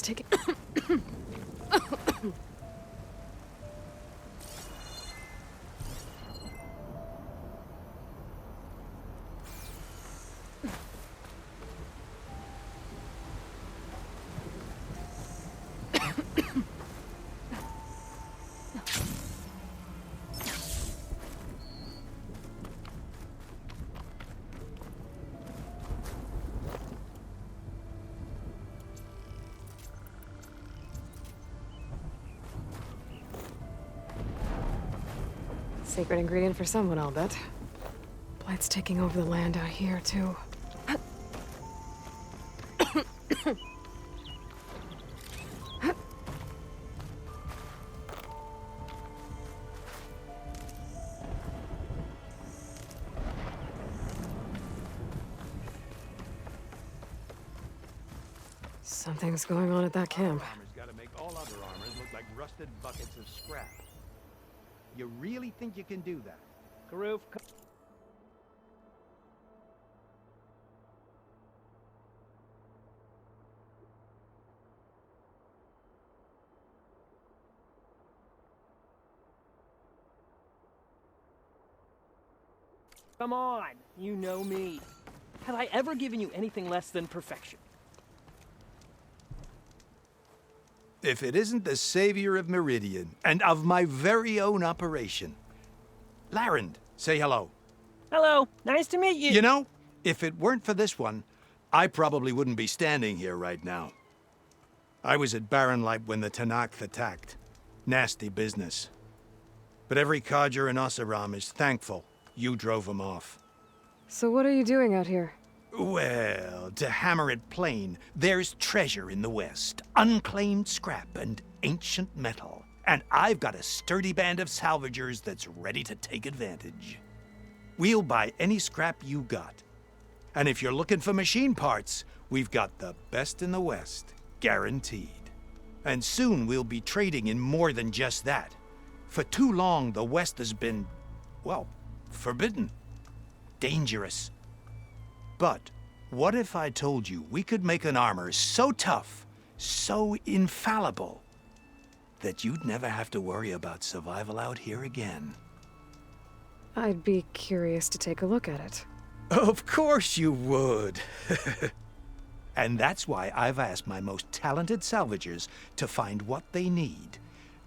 taking... Secret ingredient for someone, I'll bet. Blight's taking over the land out here, too. Something's going on at that camp. Armor's gotta make all other armors look like rusted buckets of scrap. You really think you can do that? Karoof, come on, you know me. Have I ever given you anything less than perfection? If it isn't the savior of Meridian, and of my very own operation. Larend, say hello. Hello, nice to meet you. You know, if it weren't for this one, I probably wouldn't be standing here right now. I was at Barrenlight when the Tanakh attacked. Nasty business. But every codger in Oseram is thankful you drove them off. So what are you doing out here? Well, to hammer it plain, there's treasure in the West. Unclaimed scrap and ancient metal. And I've got a sturdy band of salvagers that's ready to take advantage. We'll buy any scrap you got. And if you're looking for machine parts, we've got the best in the West, guaranteed. And soon we'll be trading in more than just that. For too long, the West has been, well, forbidden. Dangerous. But what if I told you we could make an armor so tough, so infallible, that you'd never have to worry about survival out here again? I'd be curious to take a look at it. Of course you would. And that's why I've asked my most talented salvagers to find what they need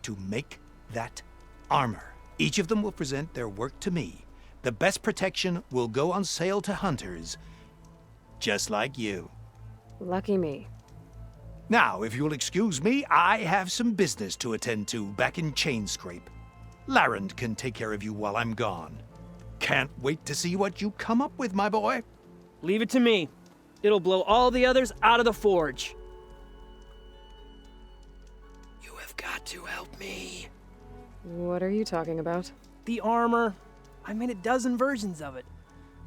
to make that armor. Each of them will present their work to me. The best protection will go on sale to hunters, just like you. Lucky me. Now, if you'll excuse me, I have some business to attend to back in Chainscrape. Larend can take care of you while I'm gone. Can't wait to see what you come up with, my boy. Leave it to me. It'll blow all the others out of the forge. You have got to help me. What are you talking about? The armor. I made a dozen versions of it,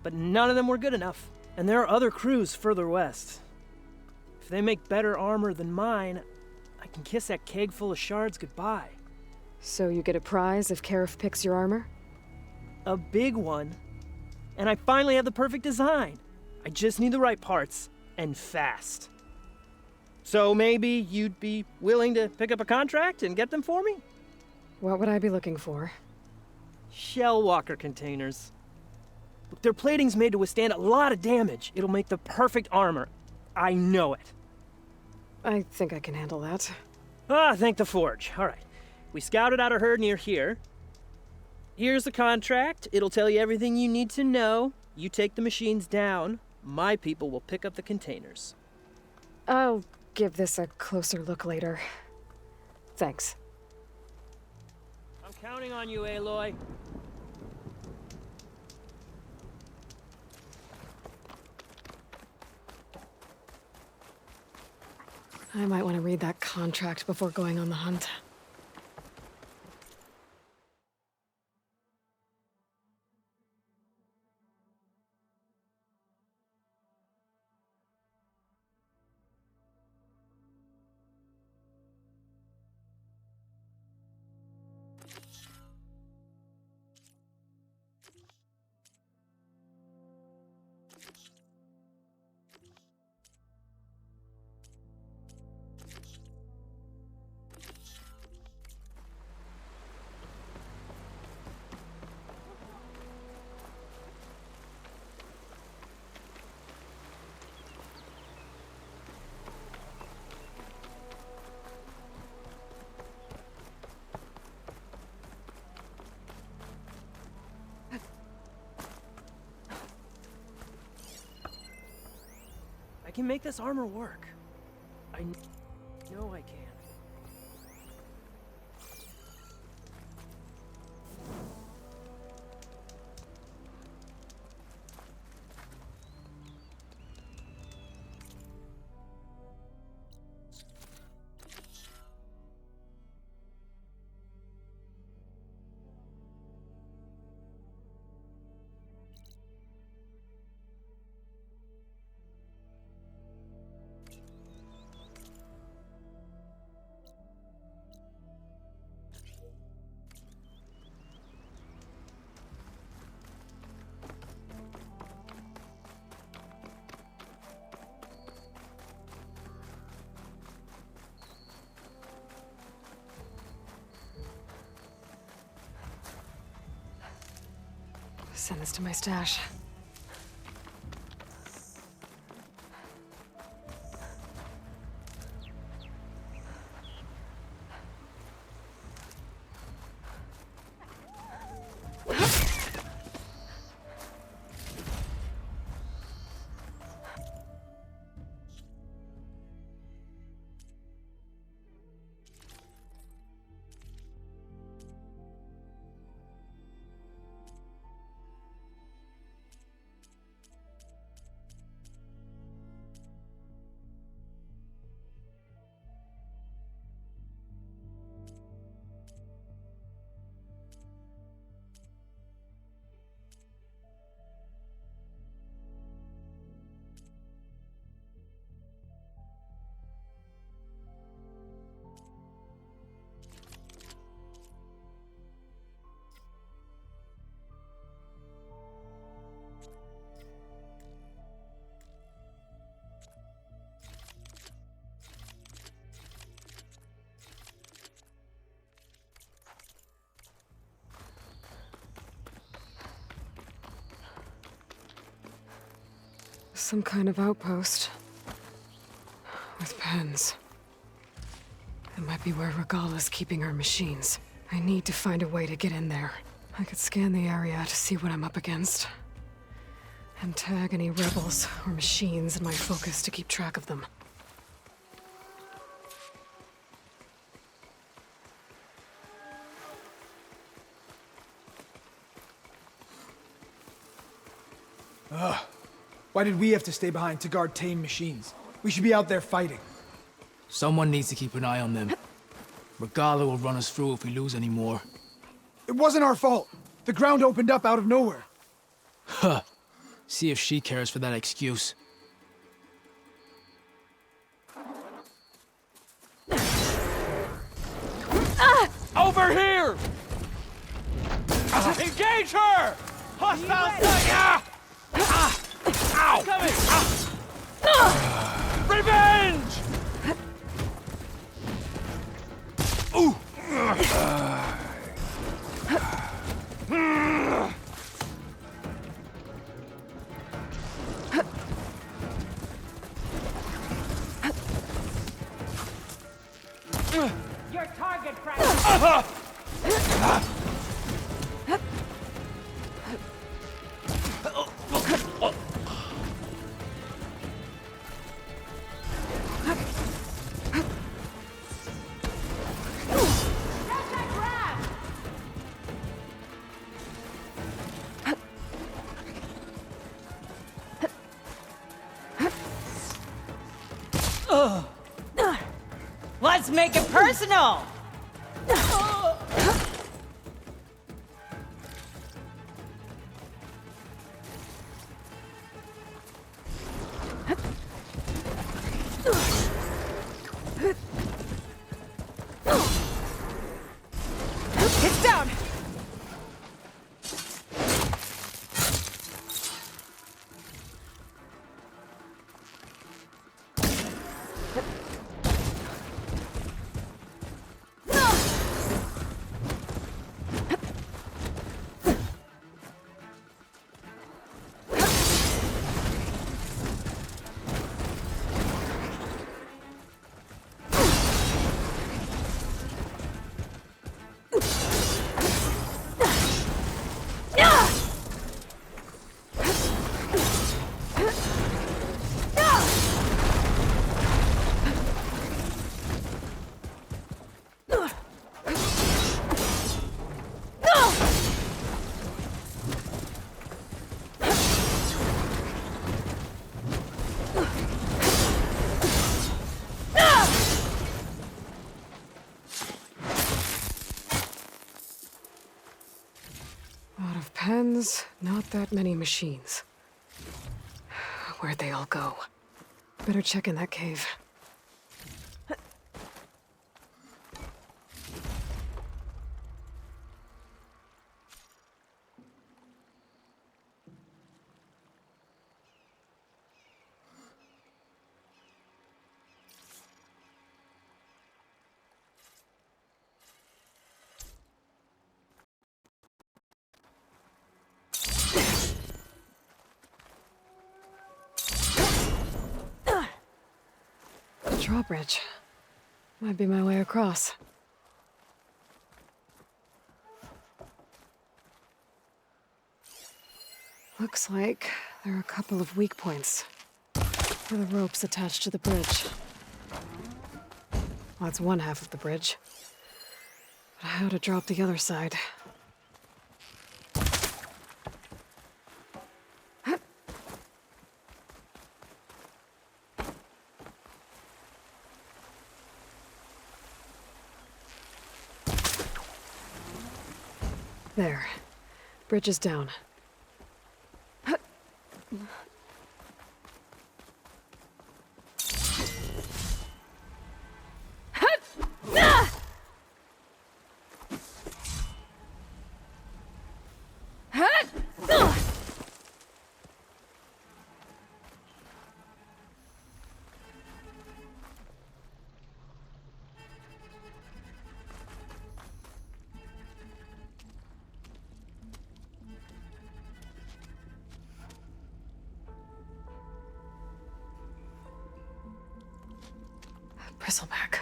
but none of them were good enough. And there are other crews further west. If they make better armor than mine, I can kiss that keg full of shards goodbye. So you get a prize if Karif picks your armor? A big one. And I finally have the perfect design. I just need the right parts, and fast. So maybe you'd be willing to pick up a contract and get them for me? What would I be looking for? Shell walker containers. Look, their plating's made to withstand a lot of damage. It'll make the perfect armor. I know it. I think I can handle that. Ah, thank the forge. All right. We scouted out a herd near here. Here's the contract. It'll tell you everything you need to know. You take the machines down. My people will pick up the containers. I'll give this a closer look later. Thanks. I'm counting on you, Aloy. I might want to read that contract before going on the hunt. can make this armor work. I know I can. Send this to my stash. Some kind of outpost. With pens. It might be where Regalla's keeping her machines. I need to find a way to get in there. I could scan the area to see what I'm up against. And tag any rebels or machines in my focus to keep track of them. Ugh. Why did we have to stay behind to guard tame machines? We should be out there fighting. Someone needs to keep an eye on them. Regalla will run us through if we lose any more. It wasn't our fault. The ground opened up out of nowhere. Huh. See if she cares for that excuse. Over here! Engage her! Hostile sight! Ow! Coming! Revenge! Ooh! Your target practice. Let's make it personal! It's down! pens, not that many machines. Where'd they all go? Better check in that cave. Drawbridge. Might be my way across. Looks like there are a couple of weak points for the ropes attached to the bridge. Well, that's one half of the bridge. But how to drop the other side? There. Bridge is down. Bristleback.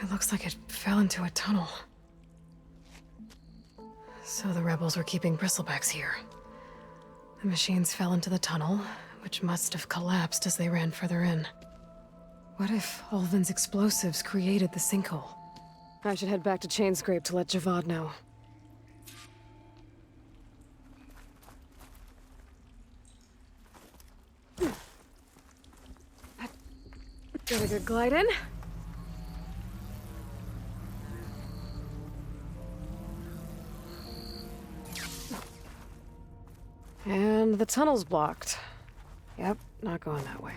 It looks like it fell into a tunnel. So the rebels were keeping bristlebacks here. The machines fell into the tunnel, which must have collapsed as they ran further in. What if Ulvin's explosives created the sinkhole? I should head back to Chainscrape to let Javad know. Get a good glide in. And the tunnel's blocked. Yep, not going that way.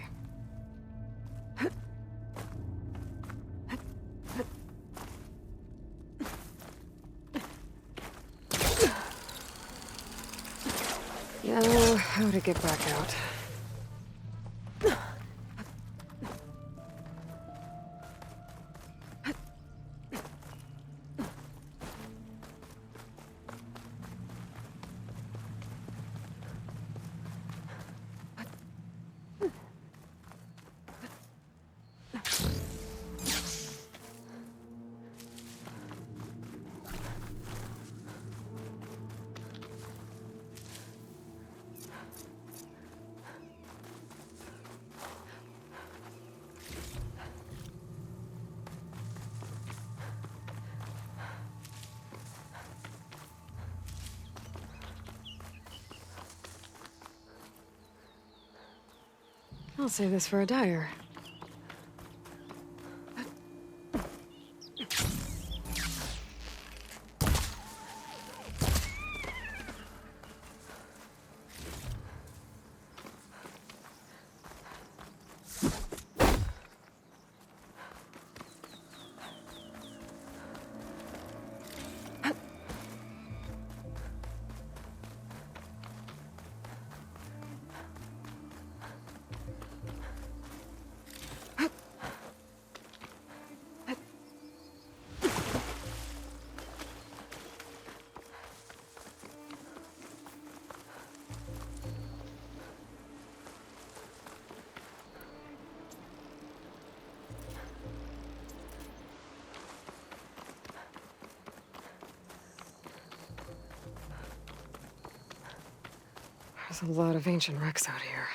Now, how to get back out. I'll save this for a dyer. There's a lot of ancient wrecks out here.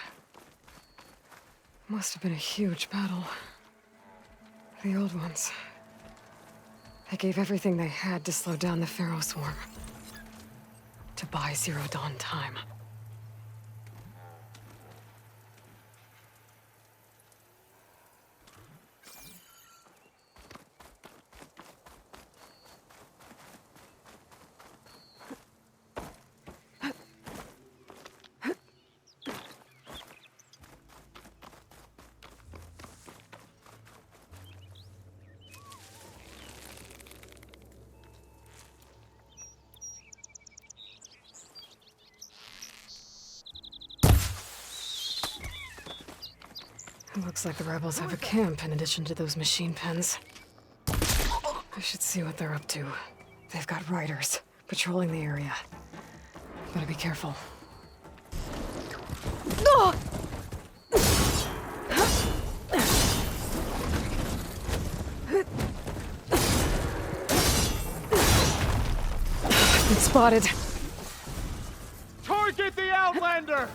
Must have been a huge battle. The old ones. They gave everything they had to slow down the Pharaoh swarm. To buy Zero Dawn time. Looks like the rebels have a camp in addition to those machine pens. I should see what they're up to. They've got riders patrolling the area. Better be careful. Been spotted. Target the Outlander!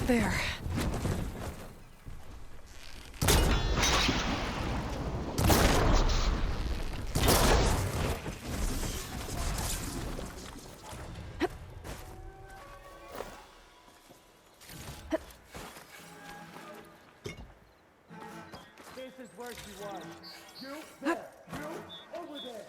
There. This is where she was. You there. You over there.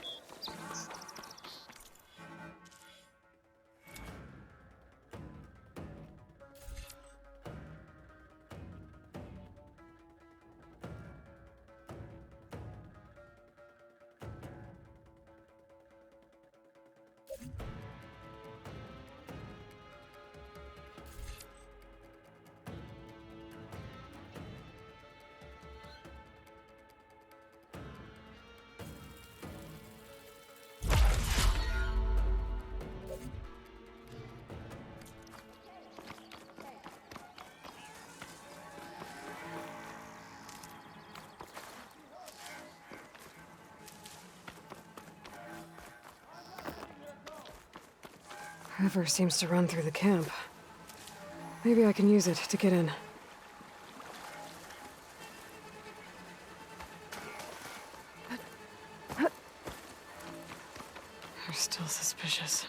River seems to run through the camp. Maybe I can use it to get in. They're still suspicious.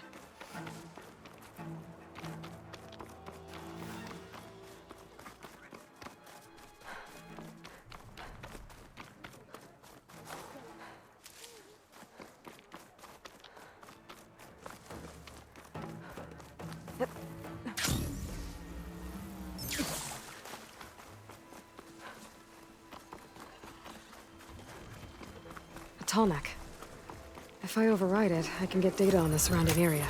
A tall neck. If I override it, I can get data on the surrounding area.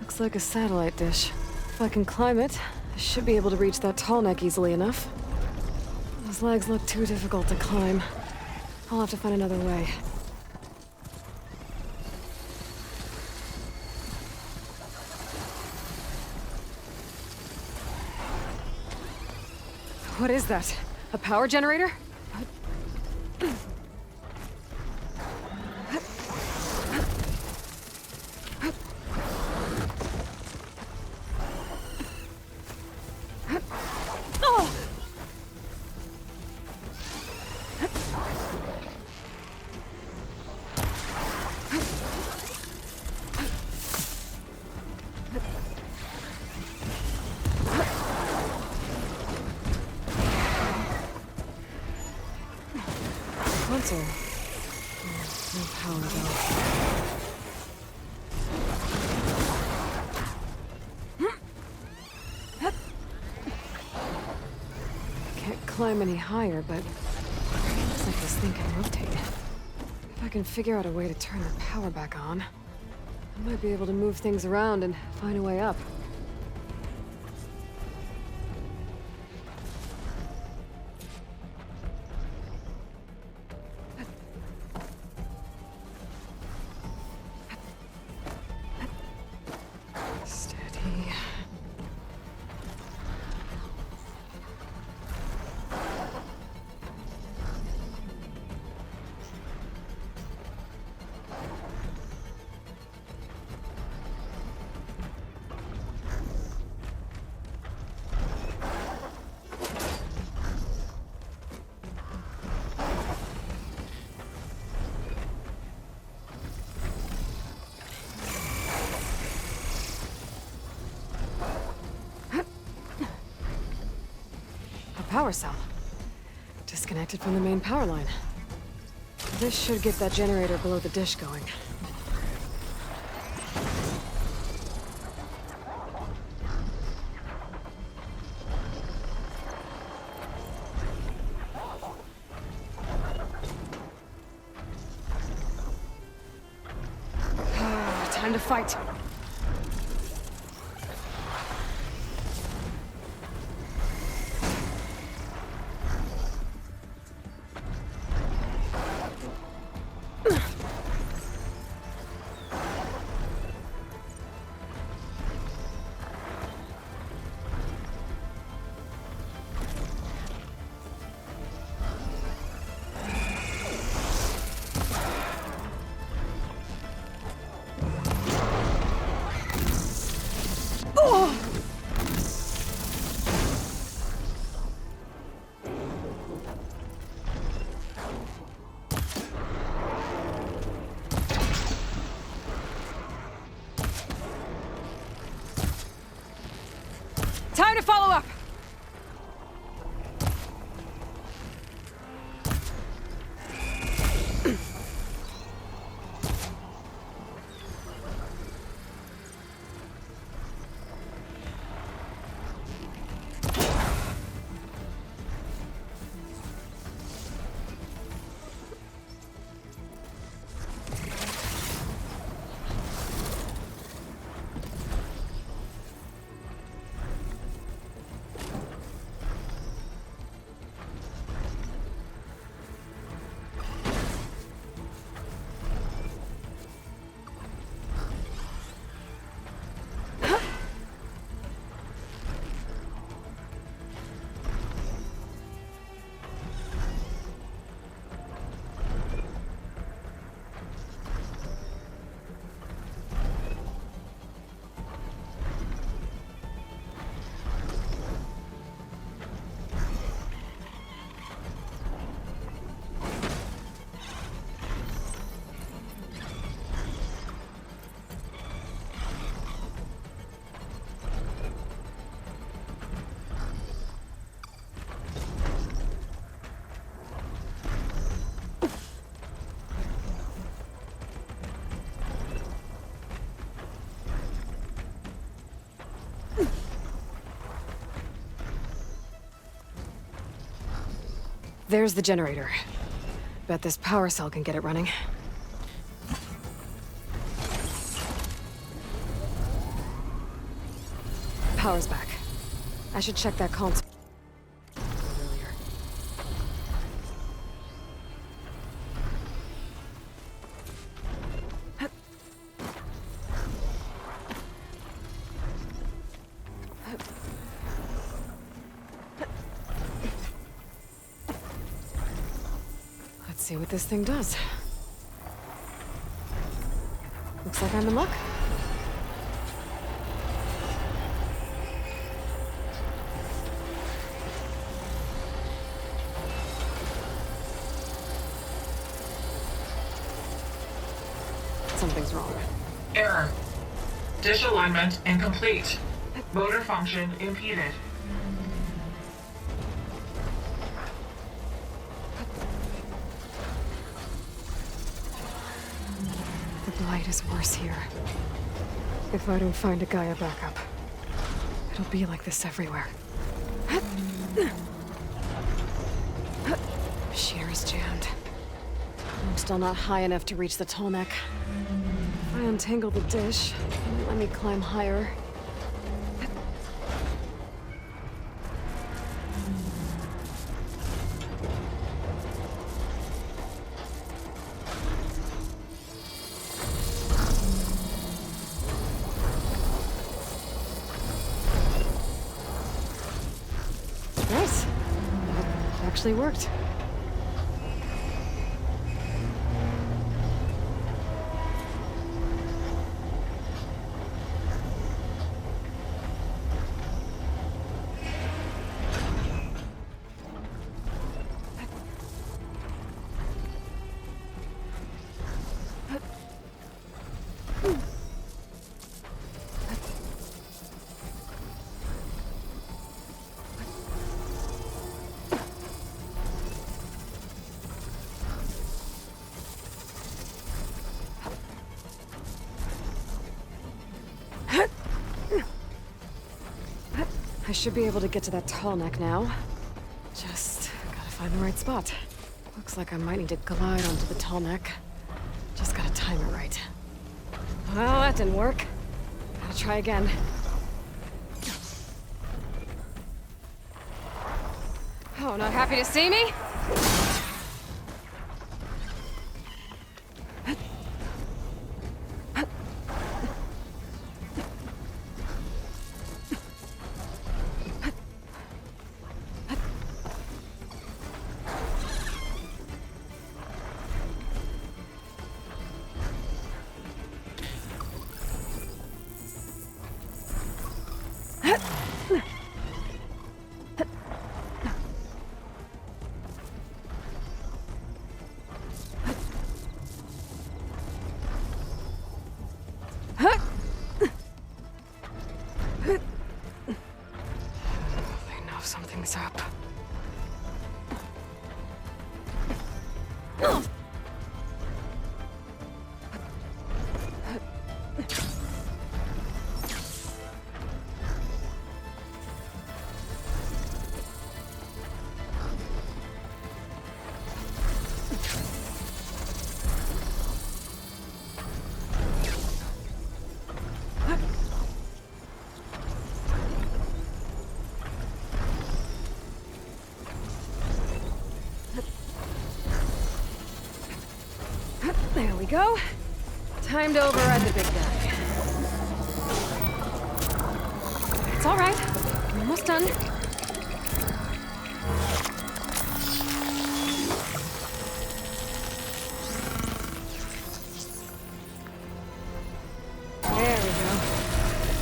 Looks like a satellite dish. If I can climb it, I should be able to reach that tall neck easily enough. Those legs look too difficult to climb. I'll have to find another way. What is that? A power generator? Console. No power though. Can't climb any higher, but looks like this thing can rotate. If I can figure out a way to turn the power back on, I might be able to move things around and find a way up. power cell. Disconnected from the main power line. This should get that generator below the dish going. Time to fight. Time to follow up! There's the generator. Bet this power cell can get it running. Power's back. I should check that console earlier. Let's see what this thing does. Looks like I'm in luck. Something's wrong. Error. Dish alignment incomplete. Motor function impeded. The blight is worse here. If I don't find a Gaia backup, it'll be like this everywhere. Machinery's jammed. I'm still not high enough to reach the tall neck. If I untangle the dish, it might let me climb higher. Nice. That actually worked. should be able to get to that tall neck now. Just gotta find the right spot. Looks like I might need to glide onto the tall neck. Just gotta time it right. Well, that didn't work. Gotta try again. Oh, not happy to see me? They know something's up. There we go. Time to override the big guy. It's all right. I'm almost done. There we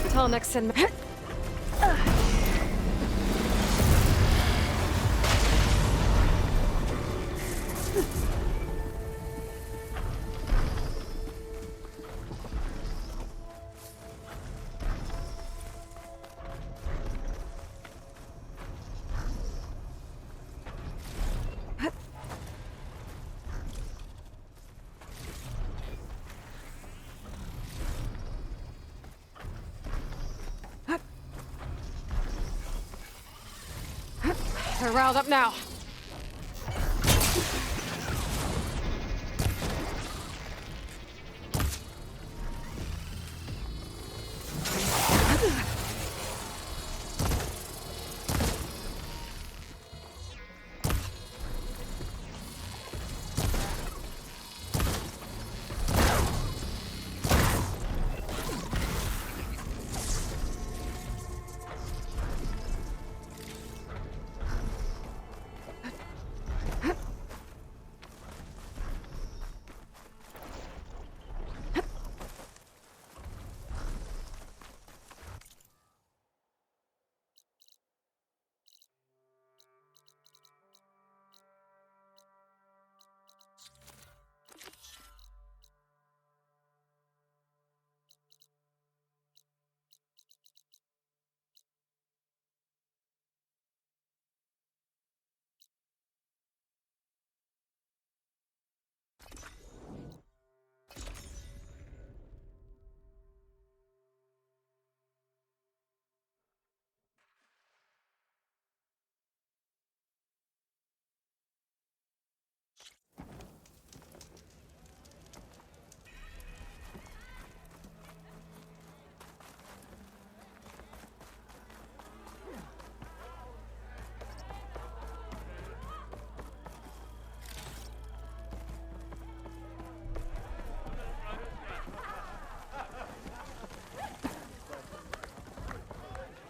go. Tall neck send. They're riled up now.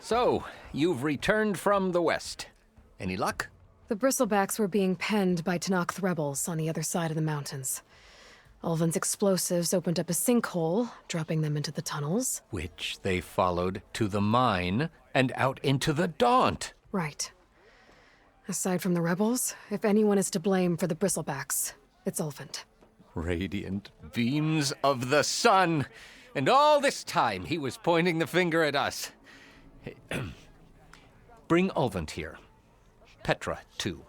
So, you've returned from the west. Any luck? The bristlebacks were being penned by Tenakth rebels on the other side of the mountains. Ulvin's explosives opened up a sinkhole, dropping them into the tunnels. Which they followed to the mine and out into the Daunt. Right. Aside from the rebels, if anyone is to blame for the bristlebacks, it's Ulvin. Radiant beams of the sun! And all this time he was pointing the finger at us. Bring Ulvin here. Petra, too.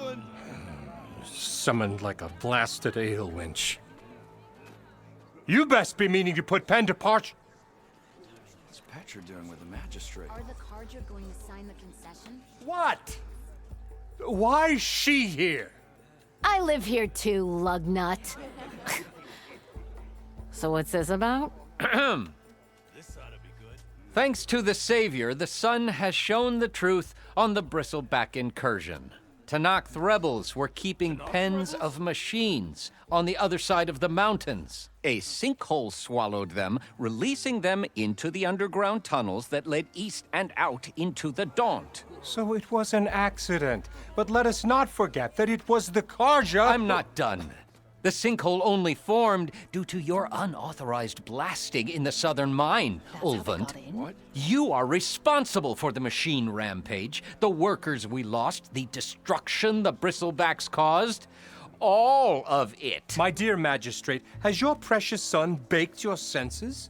Alvin! Summoned like a blasted ale winch. You best be meaning to put pen to parch. What's Petra doing with the magistrate? Are the Carja going to sign the concession? What? Why's she here? I live here too, lugnut. So what's this about? Thanks to the Savior, the sun has shown the truth on the Bristleback incursion. Tanakh rebels were keeping pens of machines on the other side of the mountains. A sinkhole swallowed them, releasing them into the underground tunnels that led east and out into the Daunt. So it was an accident, but let us not forget that it was the Carja. I'm not done. The sinkhole only formed due to your unauthorized blasting in the southern mine, Ulvund. What? You are responsible for the machine rampage, the workers we lost, the destruction the Bristlebacks caused. All of it. My dear magistrate, has your precious son baked your senses?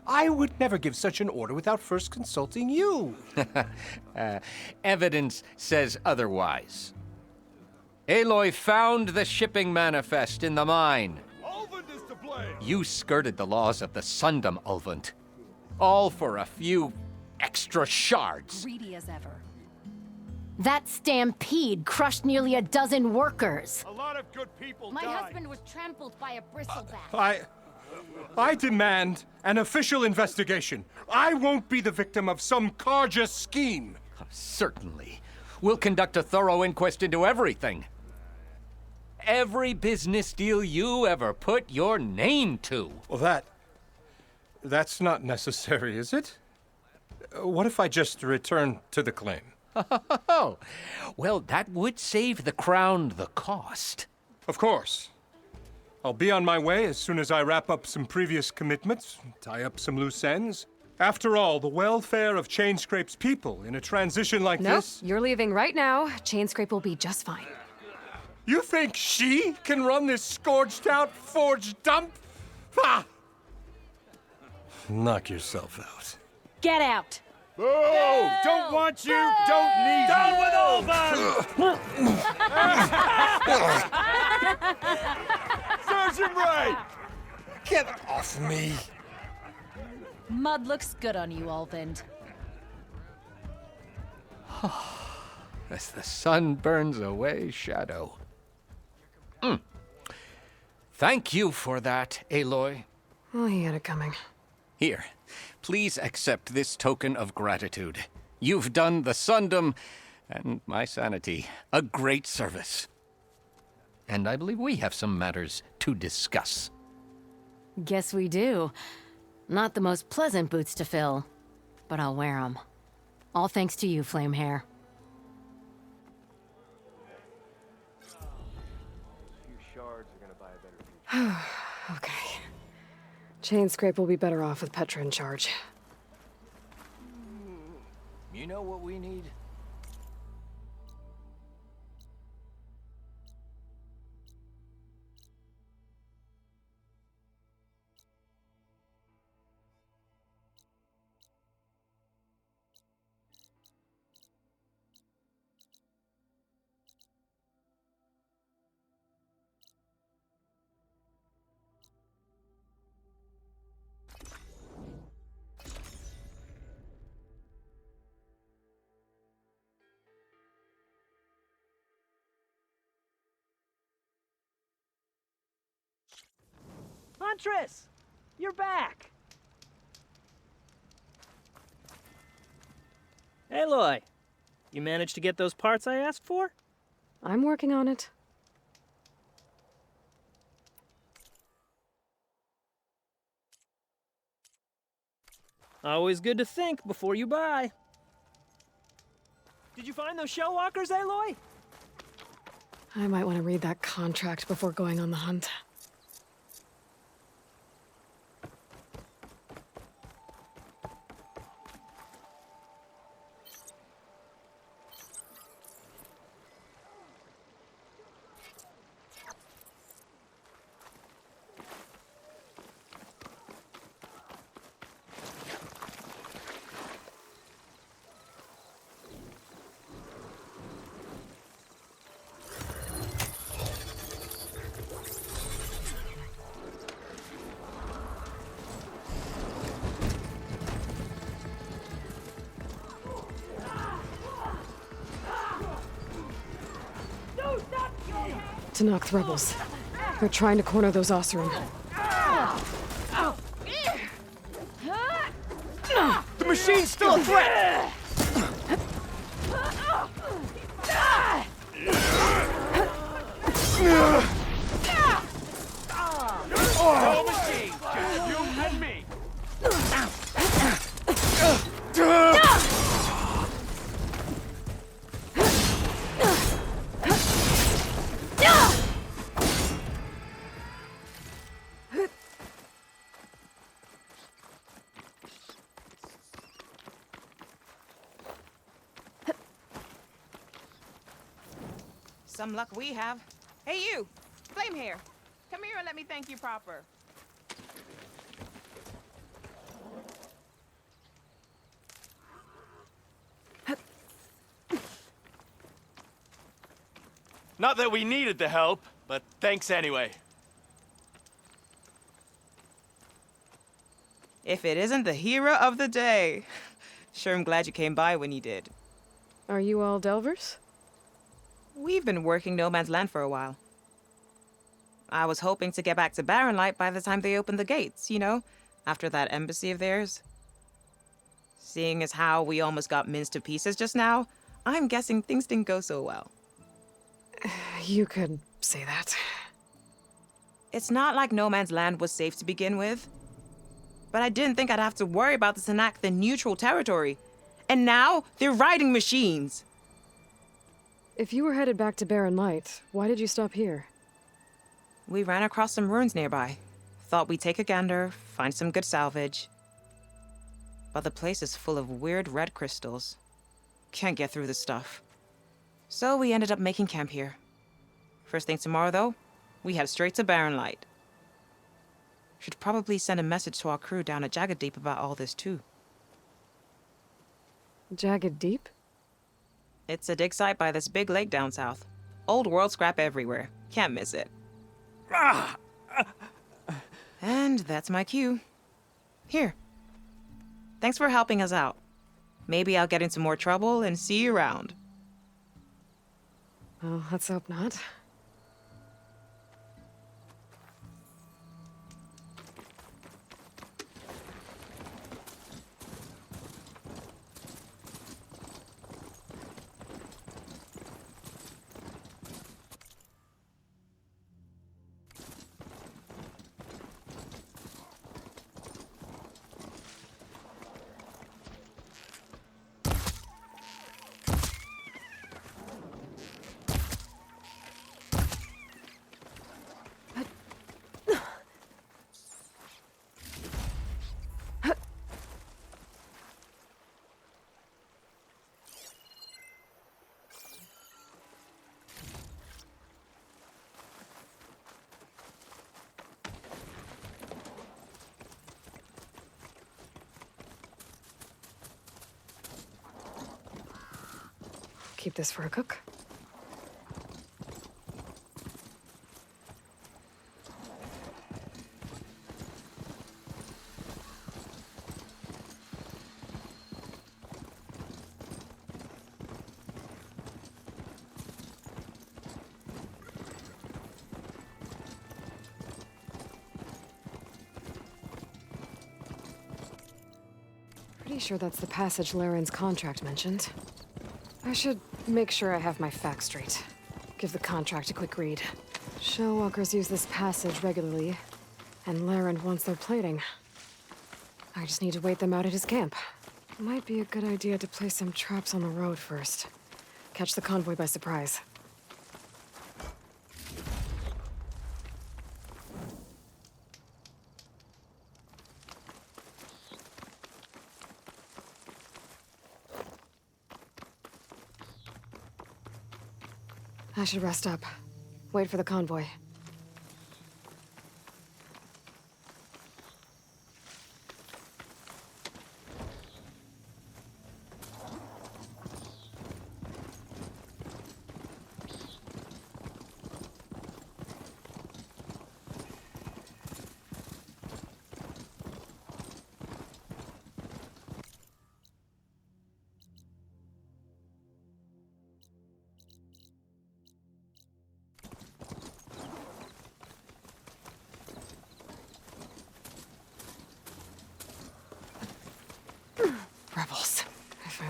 I would never give such an order without first consulting you. Evidence says otherwise. Aloy found the shipping manifest in the mine. Alvin is to blame! You skirted the laws of the Sundom, Ulvund. All for a few extra shards. Greedy as ever. That stampede crushed nearly a dozen workers. A lot of good people My died. husband was trampled by a bristleback. I demand an official investigation. I won't be the victim of some Carja scheme. Certainly. We'll conduct a thorough inquest into everything. Every business deal you ever put your name to. Well, that's not necessary, is it? What if I just return to the claim? Oh, well, that would save the crown the cost. Of course. I'll be on my way as soon as I wrap up some previous commitments, tie up some loose ends. After all, the welfare of Chainscrape's people in a transition like Nope, this... you're leaving right now. Chainscrape will be just fine. You think she can run this scorched-out forged dump? Ha! Knock yourself out. Get out. Boo! Don't want you, don't need Down you. with Alvin! Serves him right! Get off me! Mud looks good on you, Ulvund. As the sun burns away shadow. Thank you for that, Aloy. Well, he had it coming. Here, please accept this token of gratitude. You've done the Sundom and my sanity a great service. And I believe we have some matters to discuss. Guess we do. Not the most pleasant boots to fill, but I'll wear them. All thanks to you, Flamehair. Okay. Chainscrape will be better off with Petra in charge. You know what we need? Huntress! You're back! Aloy, you managed to get those parts I asked for? I'm working on it. Always good to think before you buy. Did you find those shell walkers, Aloy? I might want to read that contract before going on the hunt. Tanakh rebels. They're trying to corner those Oseram. The machine's still a threat! No machine, just you and me. Some luck we have. Hey, you! Flame here. Come here and let me thank you proper. Not that we needed the help, but thanks anyway. If it isn't the hero of the day. Sure, I'm glad you came by when you did. Are you all Delvers? We've been working No Man's Land for a while. I was hoping to get back to Barren Light by the time they opened the gates, you know? After that embassy of theirs. Seeing as how we almost got minced to pieces just now, I'm guessing things didn't go so well. You could say that. It's not like No Man's Land was safe to begin with. But I didn't think I'd have to worry about the Tanakh, the neutral territory. And now, they're riding machines. If you were headed back to Barren Light, why did you stop here? We ran across some ruins nearby. Thought we'd take a gander, find some good salvage. But the place is full of weird red crystals. Can't get through the stuff. So we ended up making camp here. First thing tomorrow, though, we head straight to Barren Light. Should probably send a message to our crew down at Jagged Deep about all this, too. Jagged Deep? It's a dig site by this big lake down south. Old world scrap everywhere. Can't miss it. And that's my cue. Here. Thanks for helping us out. Maybe I'll get into more trouble and see you around. Well, let's hope not. Keep this for a cook. Pretty sure that's the passage Laren's contract mentioned. I should make sure I have my facts straight. Give the contract a quick read. Shellwalkers use this passage regularly, and Laren wants their plating. I just need to wait them out at his camp. Might be a good idea to place some traps on the road first. Catch the convoy by surprise. I should rest up. Wait for the convoy.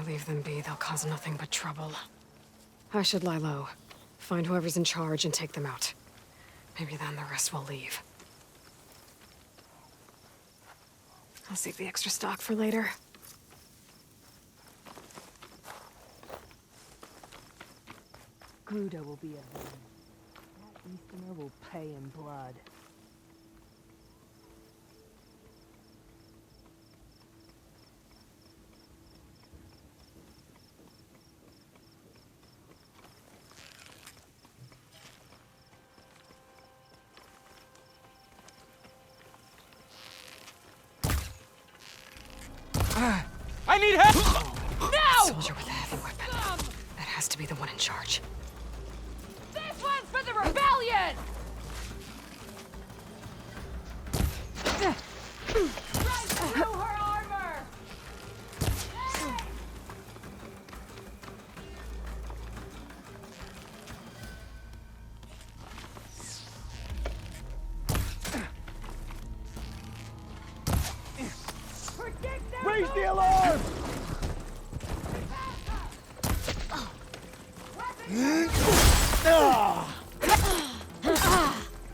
leave them be, they'll cause nothing but trouble. I should lie low, find whoever's in charge and take them out. Maybe then the rest will leave. I'll save the extra stock for later. Gruda will be a villain. That Easterner will pay in blood. I need help! No! Soldier with a heavy weapon. That has to be the one in charge. This one's for the rebellion! Right through her armor! Raise the alarm!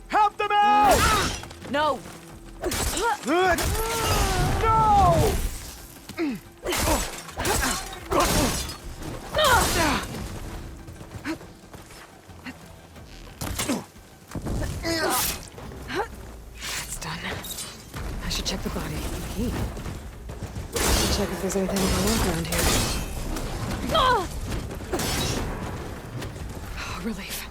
Help them out! No! No! That's done. I should check the body. Key. Check if there's anything I can walk around here. Oh, relief.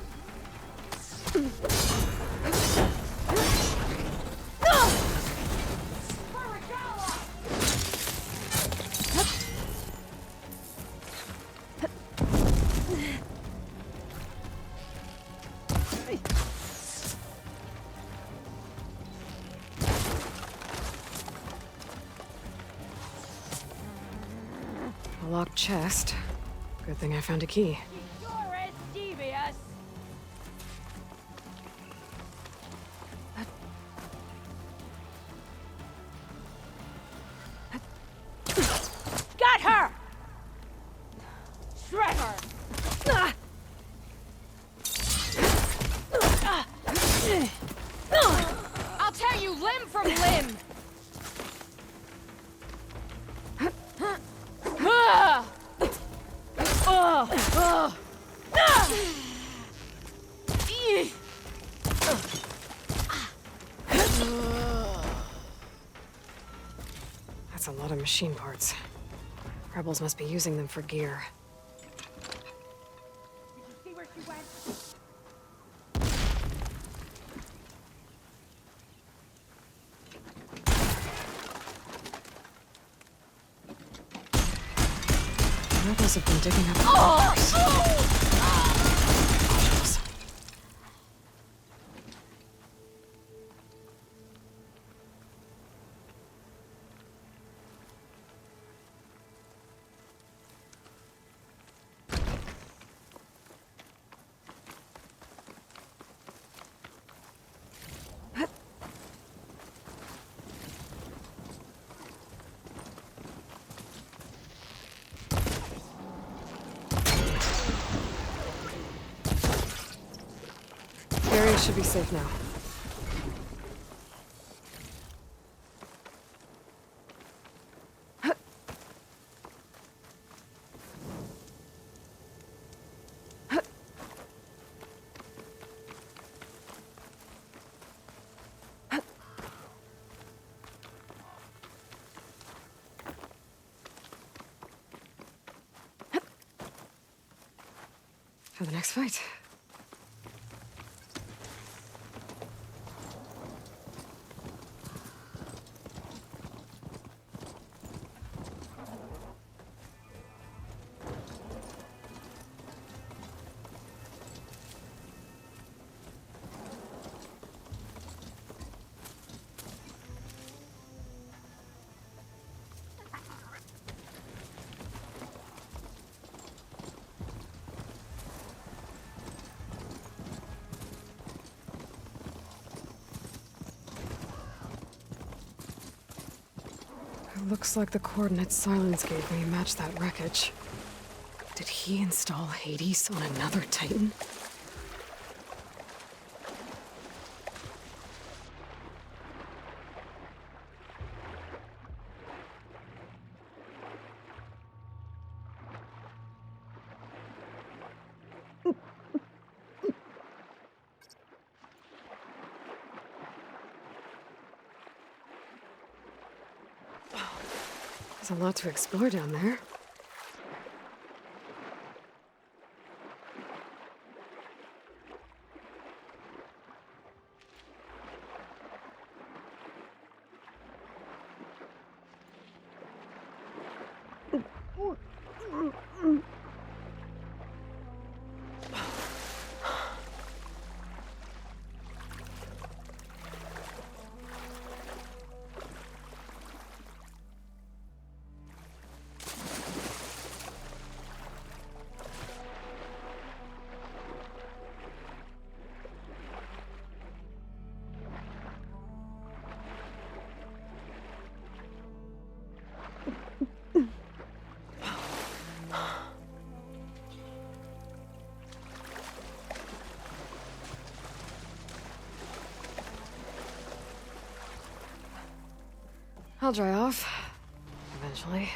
A locked chest. Good thing I found a key. Sure is devious. Got her! Shred her! I'll tear you limb from limb! That's a lot of machine parts. Rebels must be using them for gear. See where she went? Rebels have been digging up cars. Area should be safe now. For the next fight. Looks like the coordinates Silence gave me match that wreckage. Did he install Hades on another Titan? There's a lot to explore down there. I'll dry off. Eventually.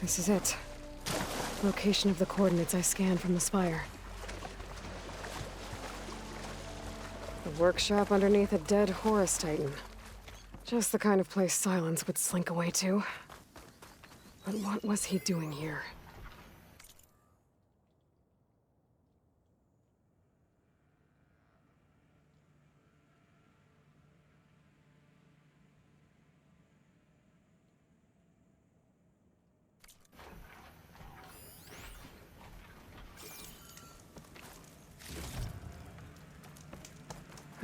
This is it. Location of the coordinates I scanned from the spire. The workshop underneath a dead Horus Titan. Just the kind of place Silence would slink away to. But what was he doing here?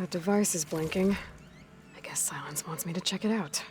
That device is blinking. I guess Silence wants me to check it out.